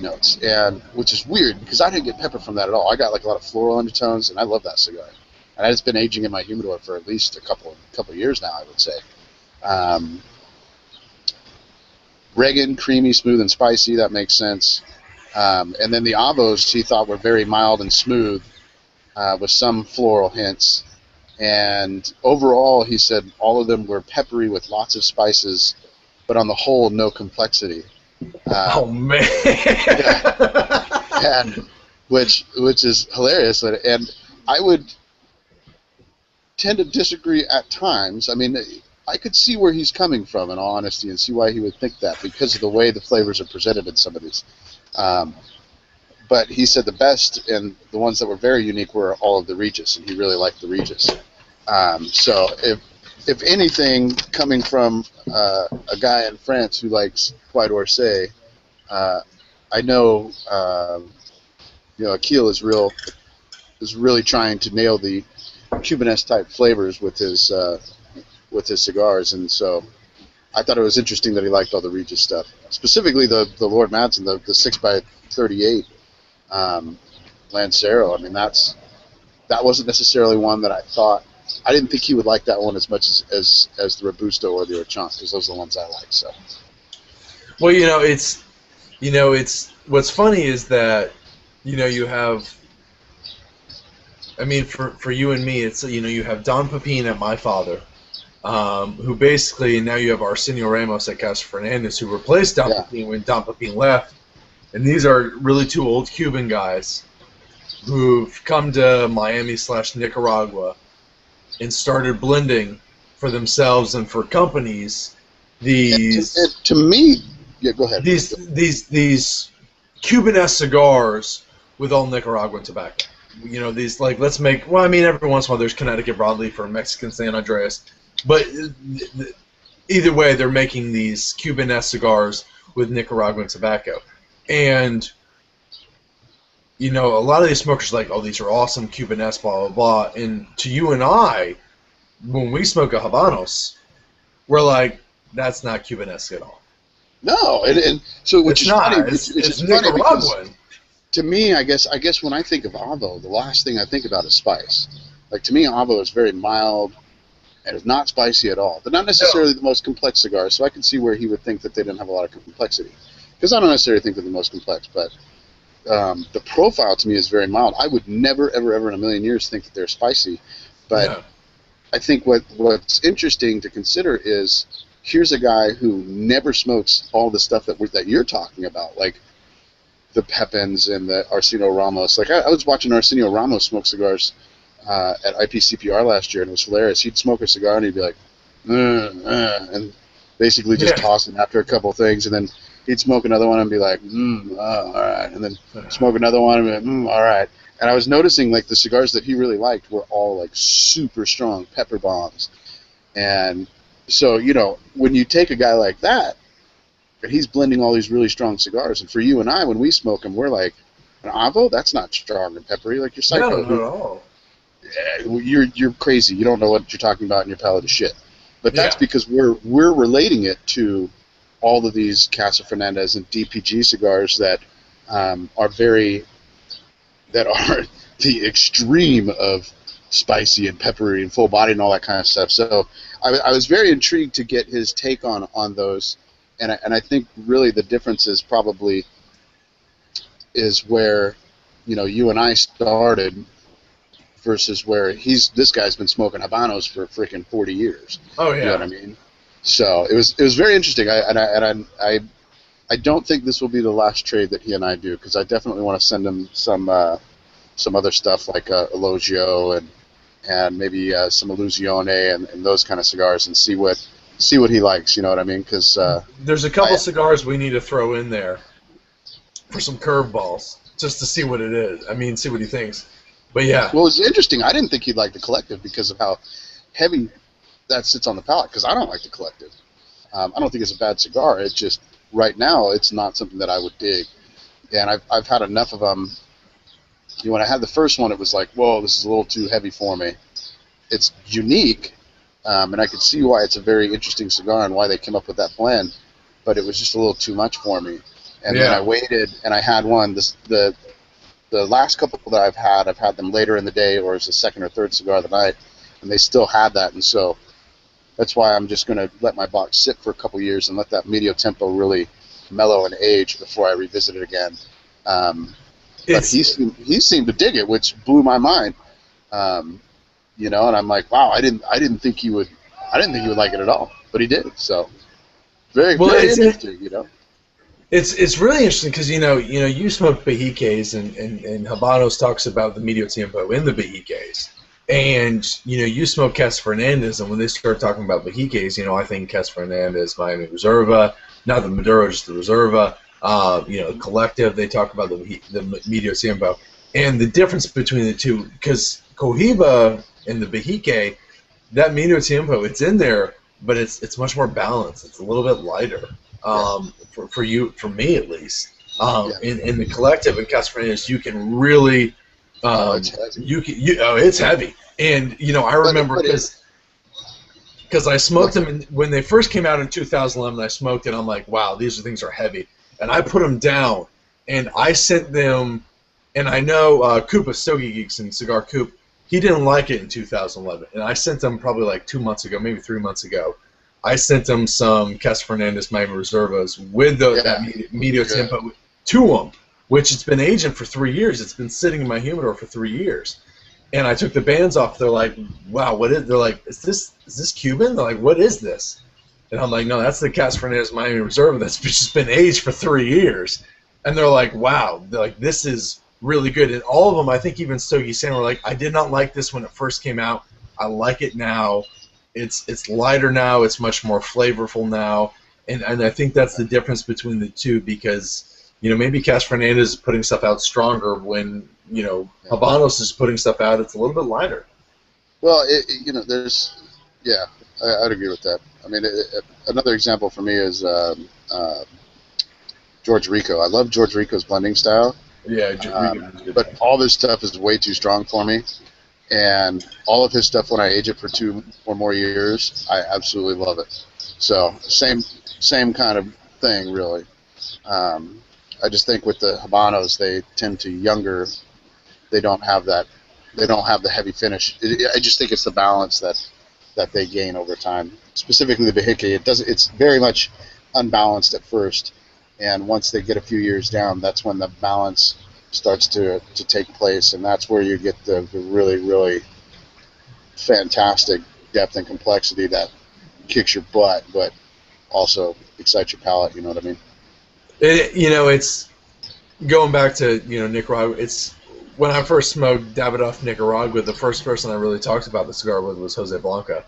S2: notes, and which is weird because I didn't get pepper from that at all. I got like a lot of floral undertones, and I love that cigar. And it's been aging in my humidor for at least a couple of years now, I would say. Reagan, creamy, smooth, and spicy. That makes sense. And then the Avos he thought were very mild and smooth with some floral hints. And overall, he said all of them were peppery with lots of spices, but on the whole, no complexity.
S1: Oh, man.
S2: Yeah. And which is hilarious. And I would tend to disagree at times. I mean, I could see where he's coming from, in all honesty, and see why he would think that because of the way the flavors are presented in some of these. But he said the best and the ones that were very unique were all of the Regis, and he really liked the Regis. So if anything, coming from a guy in France who likes Pois d'Orsay, I know Akil is really trying to nail the Cubanesque type flavors with his cigars, and so I thought it was interesting that he liked all the Regis stuff, specifically the Lord Madsen, the 6x38 Lancero. I mean, that wasn't necessarily one that I thought. I didn't think he would like that one as much as the Robusto or the Orchant, because those are the ones I like. So,
S1: well, it's what's funny is that you have. I mean, for you and me, it's you have Don Pepin at my father, who basically now you have Arsenio Ramos at Casa Fernandez, who replaced Don Pepin when Don Pepin left, and these are really two old Cuban guys who've come to Miami/Nicaragua and started blending for themselves and for companies these.
S2: To me, yeah, go ahead.
S1: These Cuban-esque cigars with all Nicaraguan tobacco. These let's make. Well, I mean, every once in a while there's Connecticut broadleaf or Mexican San Andreas, but either way, they're making these Cuban-esque cigars with Nicaraguan tobacco, and a lot of these smokers are like, oh, these are awesome Cuban-esque, blah blah blah, and to you and I, when we smoke a Habanos, we're like, that's not Cubanesque at all.
S2: No, and so which
S1: It's
S2: is
S1: not.
S2: funny.
S1: It's
S2: Funny because
S1: Nicaraguan.
S2: to me, I guess when I think of Avo, the last thing I think about is spice. Like to me, Avo is very mild and it's not spicy at all. They're not necessarily the most complex cigars, so I can see where he would think that they didn't have a lot of complexity. Because I don't necessarily think they're the most complex, but the profile to me is very mild. I would never, ever, ever in a million years think that they're spicy, but
S1: No.
S2: I think what's interesting to consider is here's a guy who never smokes all the stuff that you're talking about, like the Pepins and the Arsenio Ramos. Like I was watching Arsenio Ramos smoke cigars at IPCPR last year, and it was hilarious. He'd smoke a cigar and he'd be like, and basically just toss it after a couple of things, and then he'd smoke another one and be like, all right, and then smoke another one and be like, all right. And I was noticing like the cigars that he really liked were all like super strong pepper bombs, and so when you take a guy like that, and he's blending all these really strong cigars, and for you and I, when we smoke them, we're like, an Avo, that's not strong and peppery. Like you're psycho.
S1: No, not at all.
S2: You're crazy. You don't know what you're talking about, and your palate is shit. But that's because we're relating it to all of these Casa Fernandez and DPG cigars that are the extreme of spicy and peppery and full body and all that kind of stuff. So I was very intrigued to get his take on those, and I think really the difference is probably where you and I started versus where this guy's been smoking Habanos for freaking 40 years.
S1: Oh yeah.
S2: You know what I mean? So it was very interesting. I don't think this will be the last trade that he and I do, because I definitely want to send him some other stuff like Elogio and maybe some Illusione and those kind of cigars, and see what he likes. You know what I mean? Because
S1: there's a couple cigars we need to throw in there for some curveballs, just to see what it is. I mean, see what he thinks. But yeah.
S2: Well, it's interesting. I didn't think he'd like the Collective because of how heavy that sits on the palate, because I don't like the Collective. I don't think it's a bad cigar. It's just right now it's not something that I would dig. And I've had enough of them. When I had the first one, it was like, whoa, this is a little too heavy for me. It's unique, and I could see why it's a very interesting cigar and why they came up with that blend, but it was just a little too much for me. And then I waited, and I had one. The last couple that I've had them later in the day, or as a second or third cigar of the night, and they still had that. And so that's why I'm just going to let my box sit for a couple years and let that medio tempo really mellow and age before I revisit it again. But he seemed to dig it, which blew my mind. And I'm like, wow, I didn't think he would like it at all, but he did. So very interesting,
S1: It's really interesting because you smoke Bahiques and Habanos talks about the medio tiempo in the Bahiques, and you smoke Casa Fernandez, and when they start talking about Bahiques, I think Casa Fernandez, Miami Reserva, not the Maduro, just the Reserva. Collective, they talk about the medio tiempo, and the difference between the two, because Cohiba and the Bahique, that medio tiempo, it's in there, but it's much more balanced. It's a little bit lighter. For me at least. In the Collective and Casa Fernandez, you can really, it's heavy. And I remember because I smoked them when they first came out in 2011. I smoked it. I'm like, wow, these things are heavy, and I put them down, and I sent them. And I know Koopa Stogie Geeks and Cigar Coop, he didn't like it in 2011, and I sent them probably like 2 months ago, maybe 3 months ago. I sent them some Casa Fernandez Miami Reservas with that medio tempo to them, which it's been aging for 3 years. It's been sitting in my humidor for 3 years. And I took the bands off. They're like, wow, what is? They're like, is this Cuban? They're like, what is this? And I'm like, no, that's the Casa Fernandez Miami Reserva that's just been aged for 3 years. And they're like, wow, they're like, this is really good. And all of them, I think even Stogie Sam were like, I did not like this when it first came out. I like it now. It's lighter now. It's much more flavorful now. And I think that's the difference between the two, because maybe Casa Fernandez is putting stuff out stronger when Habanos is putting stuff out. It's a little bit lighter.
S2: Well, I'd agree with that. I mean, another example for me is George Rico. I love George Rico's blending style.
S1: Yeah, George Rico.
S2: But all this stuff is way too strong for me. and all of his stuff, when I age it for 2 or more years, I absolutely love it. So same kind of thing, really. I just think with the Habanos, they tend to younger. They don't have that. They don't have the heavy finish. I just think it's the balance that they gain over time. Specifically the Behike, it's very much unbalanced at first, and once they get a few years down, that's when the balance starts to take place, and that's where you get the really, really fantastic depth and complexity that kicks your butt, but also excites your palate. You know what I mean?
S1: It's going back to Nicaragua. It's when I first smoked Davidoff Nicaragua, the first person I really talked about the cigar with was Jose Blanco.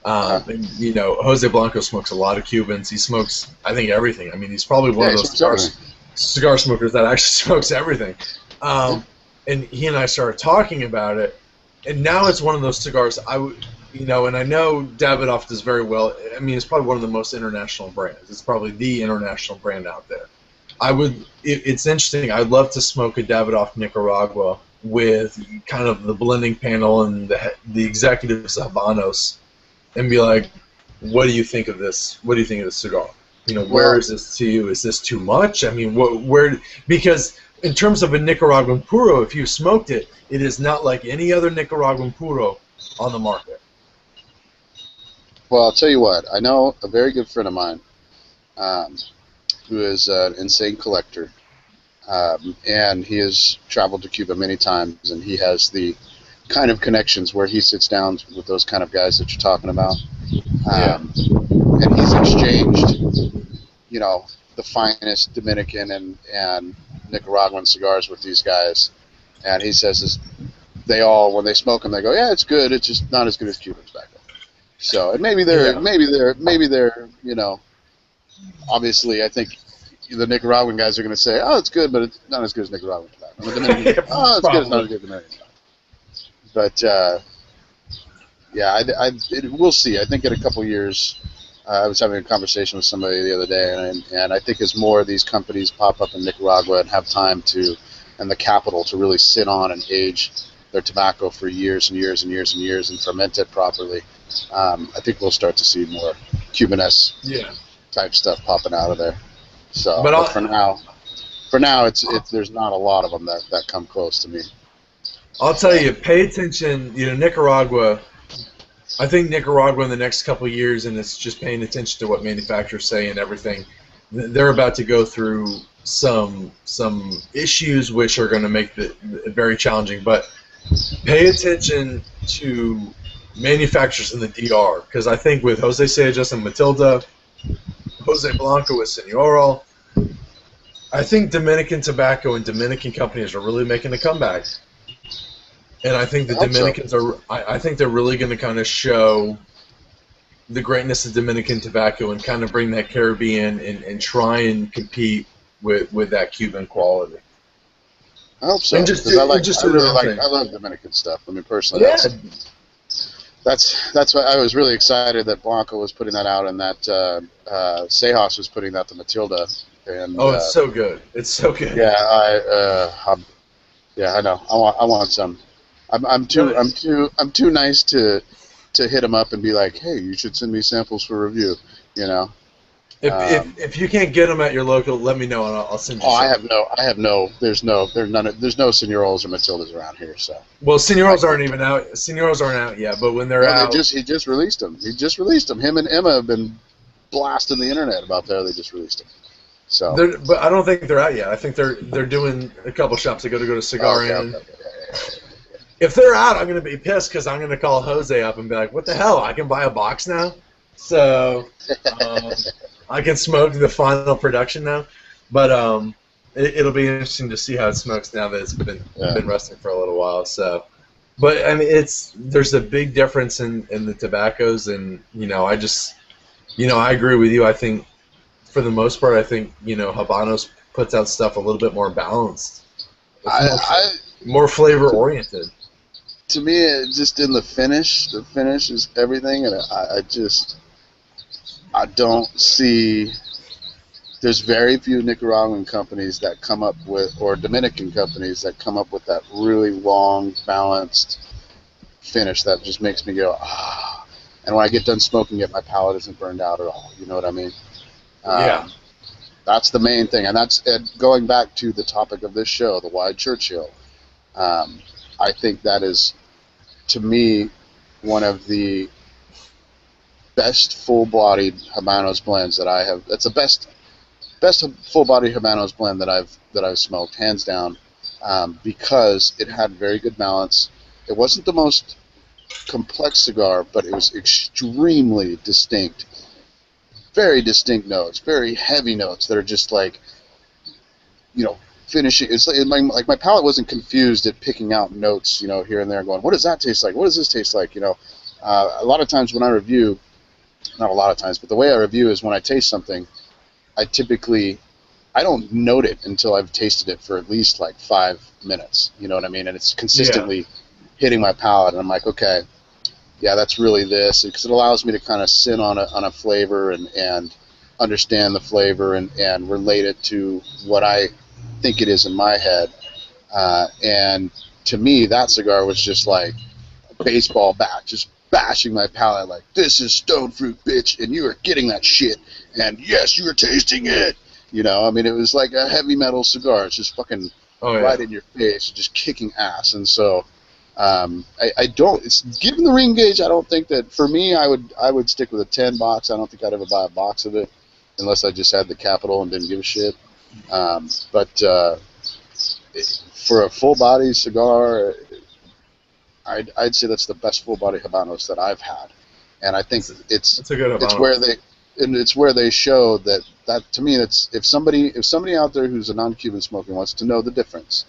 S1: And, Jose Blanco smokes a lot of Cubans. He smokes, I think, everything. I mean, he's probably one of those cigar smokers that actually smokes everything. And he and I started talking about it, and now it's one of those cigars and I know Davidoff does very well. I mean, it's probably one of the most international brands. It's probably the international brand out there. It's interesting. I'd love to smoke a Davidoff Nicaragua with kind of the blending panel and the executives of Habanos, and be like, what do you think of this? What do you think of this cigar? Where is this to you? Is this too much? I mean, because in terms of a Nicaraguan puro, if you smoked it, it is not like any other Nicaraguan puro on the market.
S2: Well, I'll tell you what. I know a very good friend of mine who is an insane collector, and he has traveled to Cuba many times, and he has the kind of connections where he sits down with those kind of guys that you're talking about. And he's exchanged, the finest Dominican and Nicaraguan cigars with these guys, and he says when they smoke them, they go, yeah, it's good. It's just not as good as Cuban tobacco. So, and maybe they're, obviously, I think the Nicaraguan guys are going to say, oh, it's good, but it's not as good as Nicaraguan tobacco. And the Dominican, oh, it's good, it's not as good as Dominican tobacco. But we'll see. I think in a couple years, I was having a conversation with somebody the other day, and I think as more of these companies pop up in Nicaragua and have time and the capital to really sit on and age their tobacco for years and years and years and years and ferment it properly, I think we'll start to see more Cuban-esque type stuff popping out of there. So, but for now, there's not a lot of them that come close to me.
S1: I'll tell you, pay attention. Nicaragua. I think Nicaragua in the next couple of years, and it's just paying attention to what manufacturers say and everything. They're about to go through some issues which are going to make it very challenging. But pay attention to manufacturers in the DR, because I think with Jose Sejas and Matilda, Jose Blanco with Señoral, I think Dominican tobacco and Dominican companies are really making a comeback. And I think the Dominicans I think they're really going to kind of show the greatness of Dominican tobacco and kind of bring that Caribbean and try and compete with that Cuban quality.
S2: I hope so. I love Dominican stuff. I mean, personally, that's why I was really excited that Blanco was putting that out and that Sejas was putting out the Matilda. And,
S1: it's so good. It's so good.
S2: Yeah, I know. I want some. I'm too nice to hit him up and be like, hey, you should send me samples for review.
S1: If you can't get them at your local, let me know and I'll send you.
S2: There's no Señorals or Matildas around here. So.
S1: Well, Señorals aren't even out. Señorals aren't out yet, but when they're out,
S2: he just released them. Him and Emma have been blasting the internet about there. They just released them. So.
S1: But I don't think they're out yet. I think they're doing a couple shops. They go to Cigar Inn. Okay. If they're out, I'm going to be pissed because I'm going to call Jose up and be like, what the hell? I can buy a box now? So I can smoke the final production now. But it'll be interesting to see how it smokes now that it's been resting for a little while. So, but I mean, there's a big difference in the tobaccos, and I agree with you. I think for the most part, Habanos puts out stuff a little bit more balanced. More flavor oriented.
S2: To me, just in the finish is everything, and I don't see. There's very few Nicaraguan companies that come up with, or Dominican companies that come up with that really long, balanced finish that just makes me go, ah. And when I get done smoking it, my palate isn't burned out at all. You know what I mean?
S1: Yeah.
S2: That's the main thing. And that's going back to the topic of this show, the Wide Churchill. I think that is, to me, one of the best full-bodied Habanos blends that I have. That's the best full-bodied Habanos blend that I've smoked, hands down, because it had very good balance. It wasn't the most complex cigar, but it was extremely distinct. Very distinct notes, very heavy notes that are just like, finishing. It's like my palate wasn't confused at picking out notes, here and there, going, what does that taste like? What does this taste like? A lot of times when I review, not a lot of times, but the way I review is when I taste something, I don't note it until I've tasted it for at least like 5 minutes. You know what I mean? And it's consistently hitting my palate, and I'm like, okay, yeah, that's really this, because it allows me to kind of sit on a flavor and understand the flavor and relate it to what I think it is in my head. And to me, that cigar was just like a baseball bat, just bashing my palate like, this is stone fruit, bitch, and you are getting that shit, and yes, you are tasting it. I mean, it was like a heavy metal cigar. It's just fucking right in your face, just kicking ass. And so I don't. It's given the ring gauge. I don't think that for me. I would stick with a 10 box. I don't think I'd ever buy a box of it unless I just had the capital and didn't give a shit. But for a full body cigar, I'd say that's the best full body Habanos that I've had, and I think it's
S1: a good Habano.
S2: It's where they show that to me, that's if somebody out there who's a non-Cuban smoker wants to know the difference,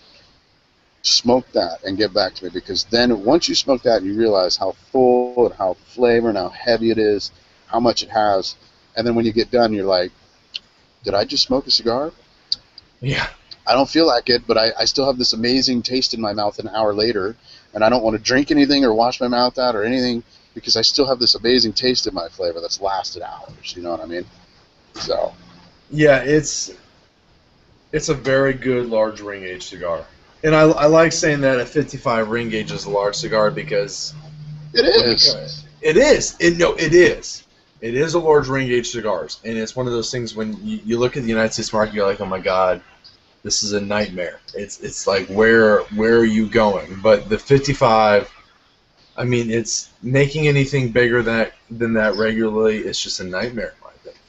S2: smoke that and get back to me, because then once you smoke that, you realize how full and how flavor and how heavy it is, how much it has, and then when you get done, you're like, did I just smoke a cigar?
S1: Yeah.
S2: I don't feel like it, but I still have this amazing taste in my mouth an hour later, and I don't want to drink anything or wash my mouth out or anything, because I still have this amazing taste in my flavor that's lasted hours. You know what I mean? So.
S1: Yeah, it's a very good large ring gauge cigar. And I like saying that a 55 ring gauge is a large cigar because
S2: it is.
S1: It is. It is. It is a large ring gauge cigars, and it's one of those things when you look at the United States market, you're like, oh my god, this is a nightmare. It's like where are you going? But the 55, I mean, it's making anything bigger than that regularly. It's just a nightmare, in my opinion.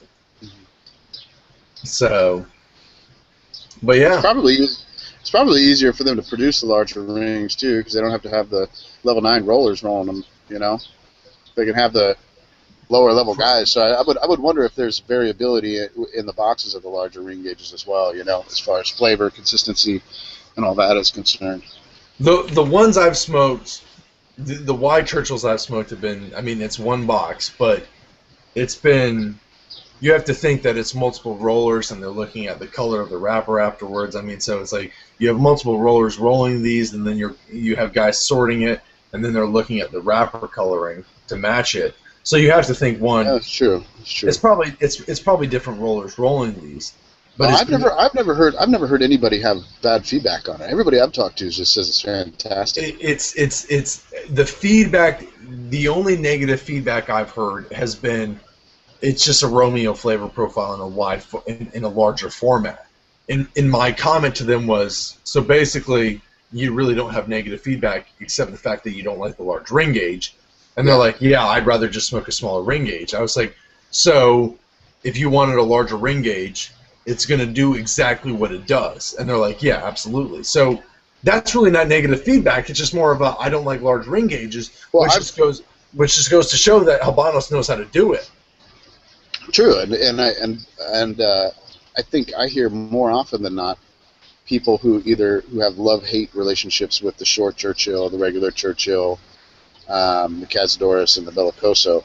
S1: So, but yeah,
S2: it's probably easier for them to produce the larger rings too, because they don't have to have the level 9 rollers rolling them. They can have the lower level guys. So I would wonder if there's variability in the boxes of the larger ring gauges as well. As far as flavor, consistency, and all that is concerned.
S1: The ones I've smoked, the wide Churchills I've smoked have been, I mean, it's one box, but it's been, you have to think that it's multiple rollers, and they're looking at the color of the wrapper afterwards. I mean, so it's like you have multiple rollers rolling these, and then you have guys sorting it, and then they're looking at the wrapper coloring to match it. So you have to think one.
S2: Yeah, that's true.
S1: It's probably different rollers rolling these. But
S2: I've never heard anybody have bad feedback on it. Everybody I've talked to just says it's fantastic.
S1: It's the feedback. The only negative feedback I've heard has been it's just a Romeo flavor profile in a larger format. In my comment to them was, so basically you really don't have negative feedback except the fact that you don't like the large ring gauge. And they're like, yeah, I'd rather just smoke a smaller ring gauge. I was like, so if you wanted a larger ring gauge, it's going to do exactly what it does. And they're like, yeah, absolutely. So that's really not negative feedback. It's just more of a I don't like large ring gauges, which just goes to show that Habanos knows how to do it.
S2: True, and I think I hear more often than not people who have love-hate relationships with the short Churchill, the regular Churchill, the Cazadores, and the Bellicoso.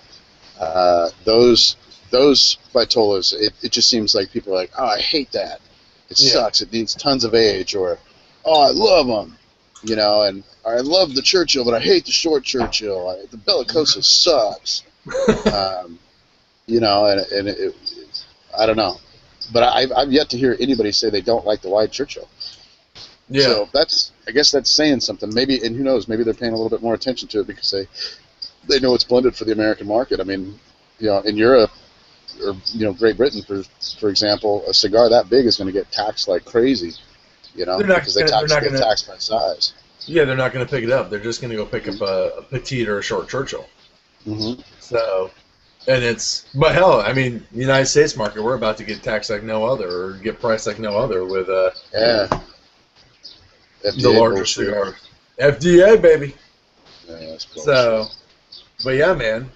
S2: Those Vitolas, it just seems like people are like, oh, I hate that. It sucks. It needs tons of age. Or, oh, I love them. And I love the Churchill, but I hate the short Churchill. The Bellicoso sucks. I don't know. But I've yet to hear anybody say they don't like the wide Churchill.
S1: Yeah.
S2: So I guess that's saying something. Maybe, and who knows? Maybe they're paying a little bit more attention to it because they know it's blended for the American market. I mean, in Europe or Great Britain, for example, a cigar that big is going to get taxed like crazy. Because they get taxed by size.
S1: Yeah, they're not going to pick it up. They're just going to go pick up a petite or a short Churchill.
S2: Mm-hmm.
S1: So, but hell, I mean, the United States market, we're about to get taxed like no other, or get priced like no other with
S2: FDA
S1: the larger cigar. FDA, baby.
S2: Yeah, that's bullshit.
S1: So, but yeah, man.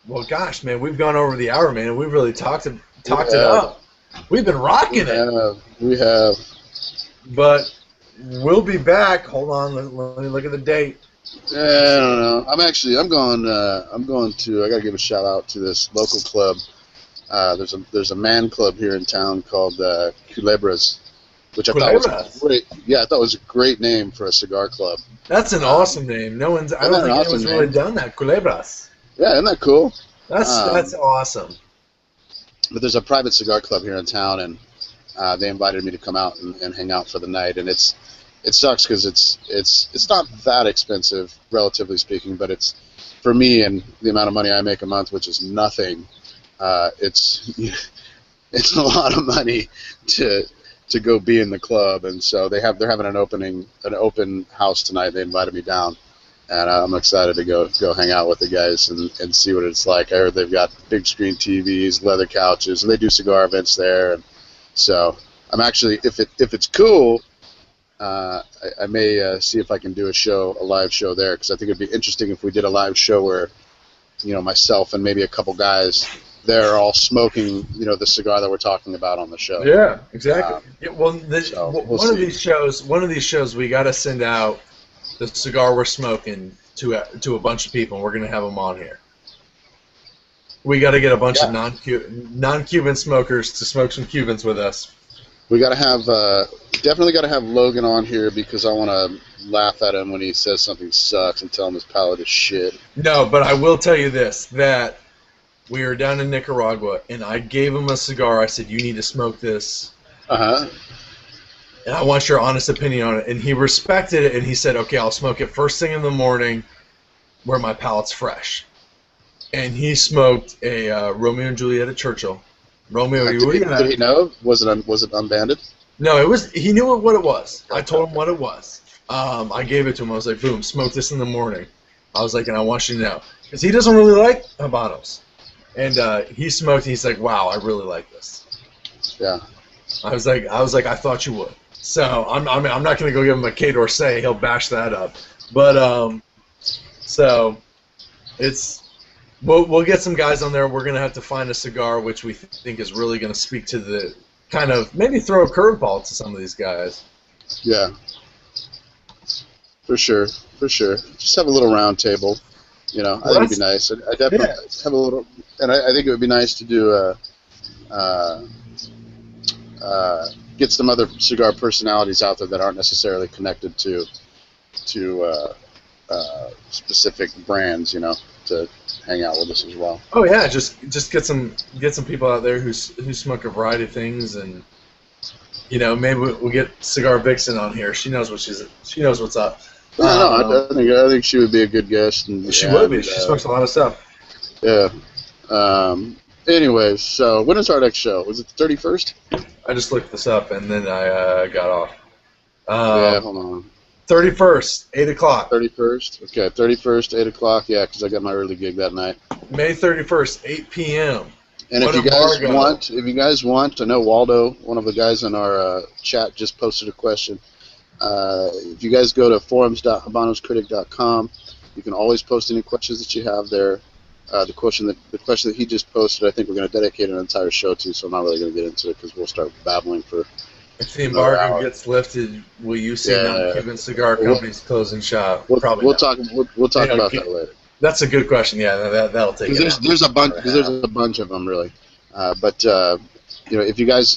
S1: Well, gosh, man, we've gone over the hour, man, and we've really talked it up. We've been rocking it.
S2: We have.
S1: But we'll be back. Hold on, let me look at the date.
S2: Yeah, I don't know. I'm going to. I got to give a shout out to this local club. There's a man club here in town called Culebras, which I thought was great. Yeah, I thought it was a great name for a cigar club.
S1: That's an awesome name. I don't think anyone's really done that. Culebras.
S2: Yeah, isn't that cool?
S1: That's awesome.
S2: But there's a private cigar club here in town, and they invited me to come out and hang out for the night. And it sucks because it's not that expensive, relatively speaking, but it's, for me and the amount of money I make a month, which is nothing. It's a lot of money to go be in the club, and so they're having an open house tonight. They invited me down. And I'm excited to go hang out with the guys and see what it's like. I heard they've got big screen TVs, leather couches, and they do cigar events there. And so I'm actually, if it's cool, I may see if I can do a live show there, because I think it'd be interesting if we did a live show where, myself and maybe a couple guys there are all smoking, the cigar that we're talking about on the show.
S1: Yeah, exactly. One of these shows, we got to send out the cigar we're smoking to a bunch of people, and we're going to have them on here. We got to get a bunch of non-Cuban smokers to smoke some Cubans with us.
S2: We got to have definitely got to have Logan on here, because I want to laugh at him when he says something sucks and tell him his palate is shit.
S1: No, but I will tell you this, that we were down in Nicaragua, and I gave him a cigar. I said, you need to smoke this.
S2: Uh-huh.
S1: And I want your honest opinion on it. And he respected it, and he said, okay, I'll smoke it first thing in the morning where my palate's fresh. And he smoked a Romeo and Juliet at Churchill.
S2: Did he know? Was it unbanded?
S1: No, he knew what it was. I told him what it was. I gave it to him. I was like, boom, smoke this in the morning. I was like, and I want you to know. Because he doesn't really like Habanos. And he smoked, and he's like, wow, I really like this.
S2: Yeah.
S1: I was like, I thought you would. So I'm not going to go give him a K d'Orsay. He'll bash that up. But so we'll get some guys on there. We're going to have to find a cigar which we think is really going to speak to the kind of, maybe throw a curveball to some of these guys.
S2: Yeah. For sure. Just have a little round table. I think it'd be nice. I definitely have a little, and I think it would be nice to do get some other cigar personalities out there that aren't necessarily connected to specific brands, to hang out with us as well.
S1: Oh yeah, just get some people out there who smoke a variety of things, and maybe we'll get Cigar Vixen on here. She knows what's up.
S2: I think she would be a good guest. And
S1: she would be. She smokes a lot of stuff.
S2: Yeah. Anyways, so when is our next show? Was it the 31st?
S1: I just looked this up, and then I got off.
S2: Hold on.
S1: 31st, 8 o'clock.
S2: 31st? Okay, 31st, 8 o'clock, yeah, because I got my early gig that night.
S1: May 31st, 8 p.m.
S2: And if you guys want, I know Waldo, one of the guys in our chat, just posted a question. If you guys go to forums.habanoscritic.com, you can always post any questions that you have there. The question that he just posted, I think we're going to dedicate an entire show to, so I'm not really going to get into it because we'll start babbling for.
S1: If the embargo gets lifted, will you see non-Cuban cigar companies closing shop? Probably.
S2: We'll talk about that later.
S1: That's a good question. Yeah, that'll take it.
S2: There's a bunch of them really, but if you guys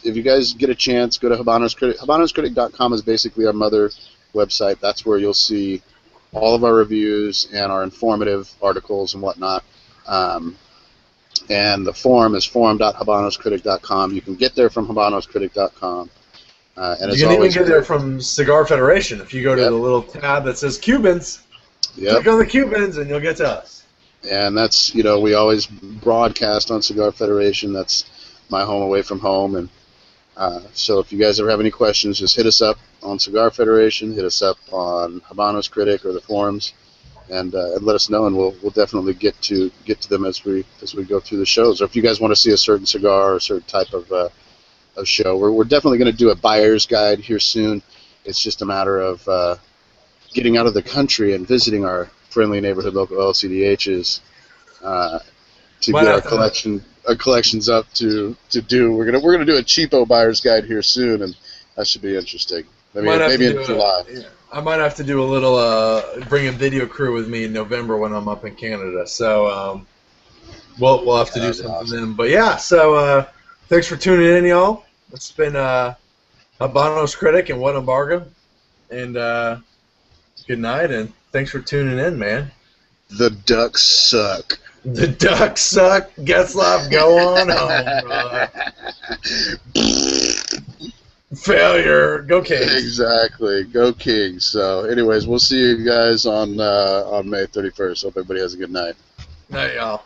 S2: get a chance, go to Habanos Critic. HabanosCritic.com is basically our mother website. That's where you'll see all of our reviews and our informative articles and whatnot. And the forum is forum.habanoscritic.com. You can get there from habanoscritic.com. And
S1: you can even get there from Cigar Federation. If you go to the little tab that says Cubans, click on the Cubans, and you'll get to us.
S2: And that's, we always broadcast on Cigar Federation. That's my home away from home. And so if you guys ever have any questions, just hit us up on Cigar Federation, hit us up on Habanos Critic or the forums, and let us know, and we'll definitely get to them as we go through the shows. Or if you guys want to see a certain cigar or a certain type of show, we're definitely going to do a buyer's guide here soon. It's just a matter of getting out of the country and visiting our friendly neighborhood local LCDHs to get our collections up to do. We're gonna do a cheapo buyer's guide here soon, and that should be interesting. Maybe in July.
S1: I might have to do a little bring a video crew with me in November when I'm up in Canada. So we'll have to do something then. But yeah, so thanks for tuning in, y'all. It's been Habanos Critic and What Embargo, and good night, and thanks for tuning in, man.
S2: The ducks suck.
S1: The ducks suck. Getzlaff, go on home, brother. Failure. Go Kings.
S2: Exactly. Go Kings. So, anyways, we'll see you guys on May 31st. Hope everybody has a good night.
S1: Night, y'all.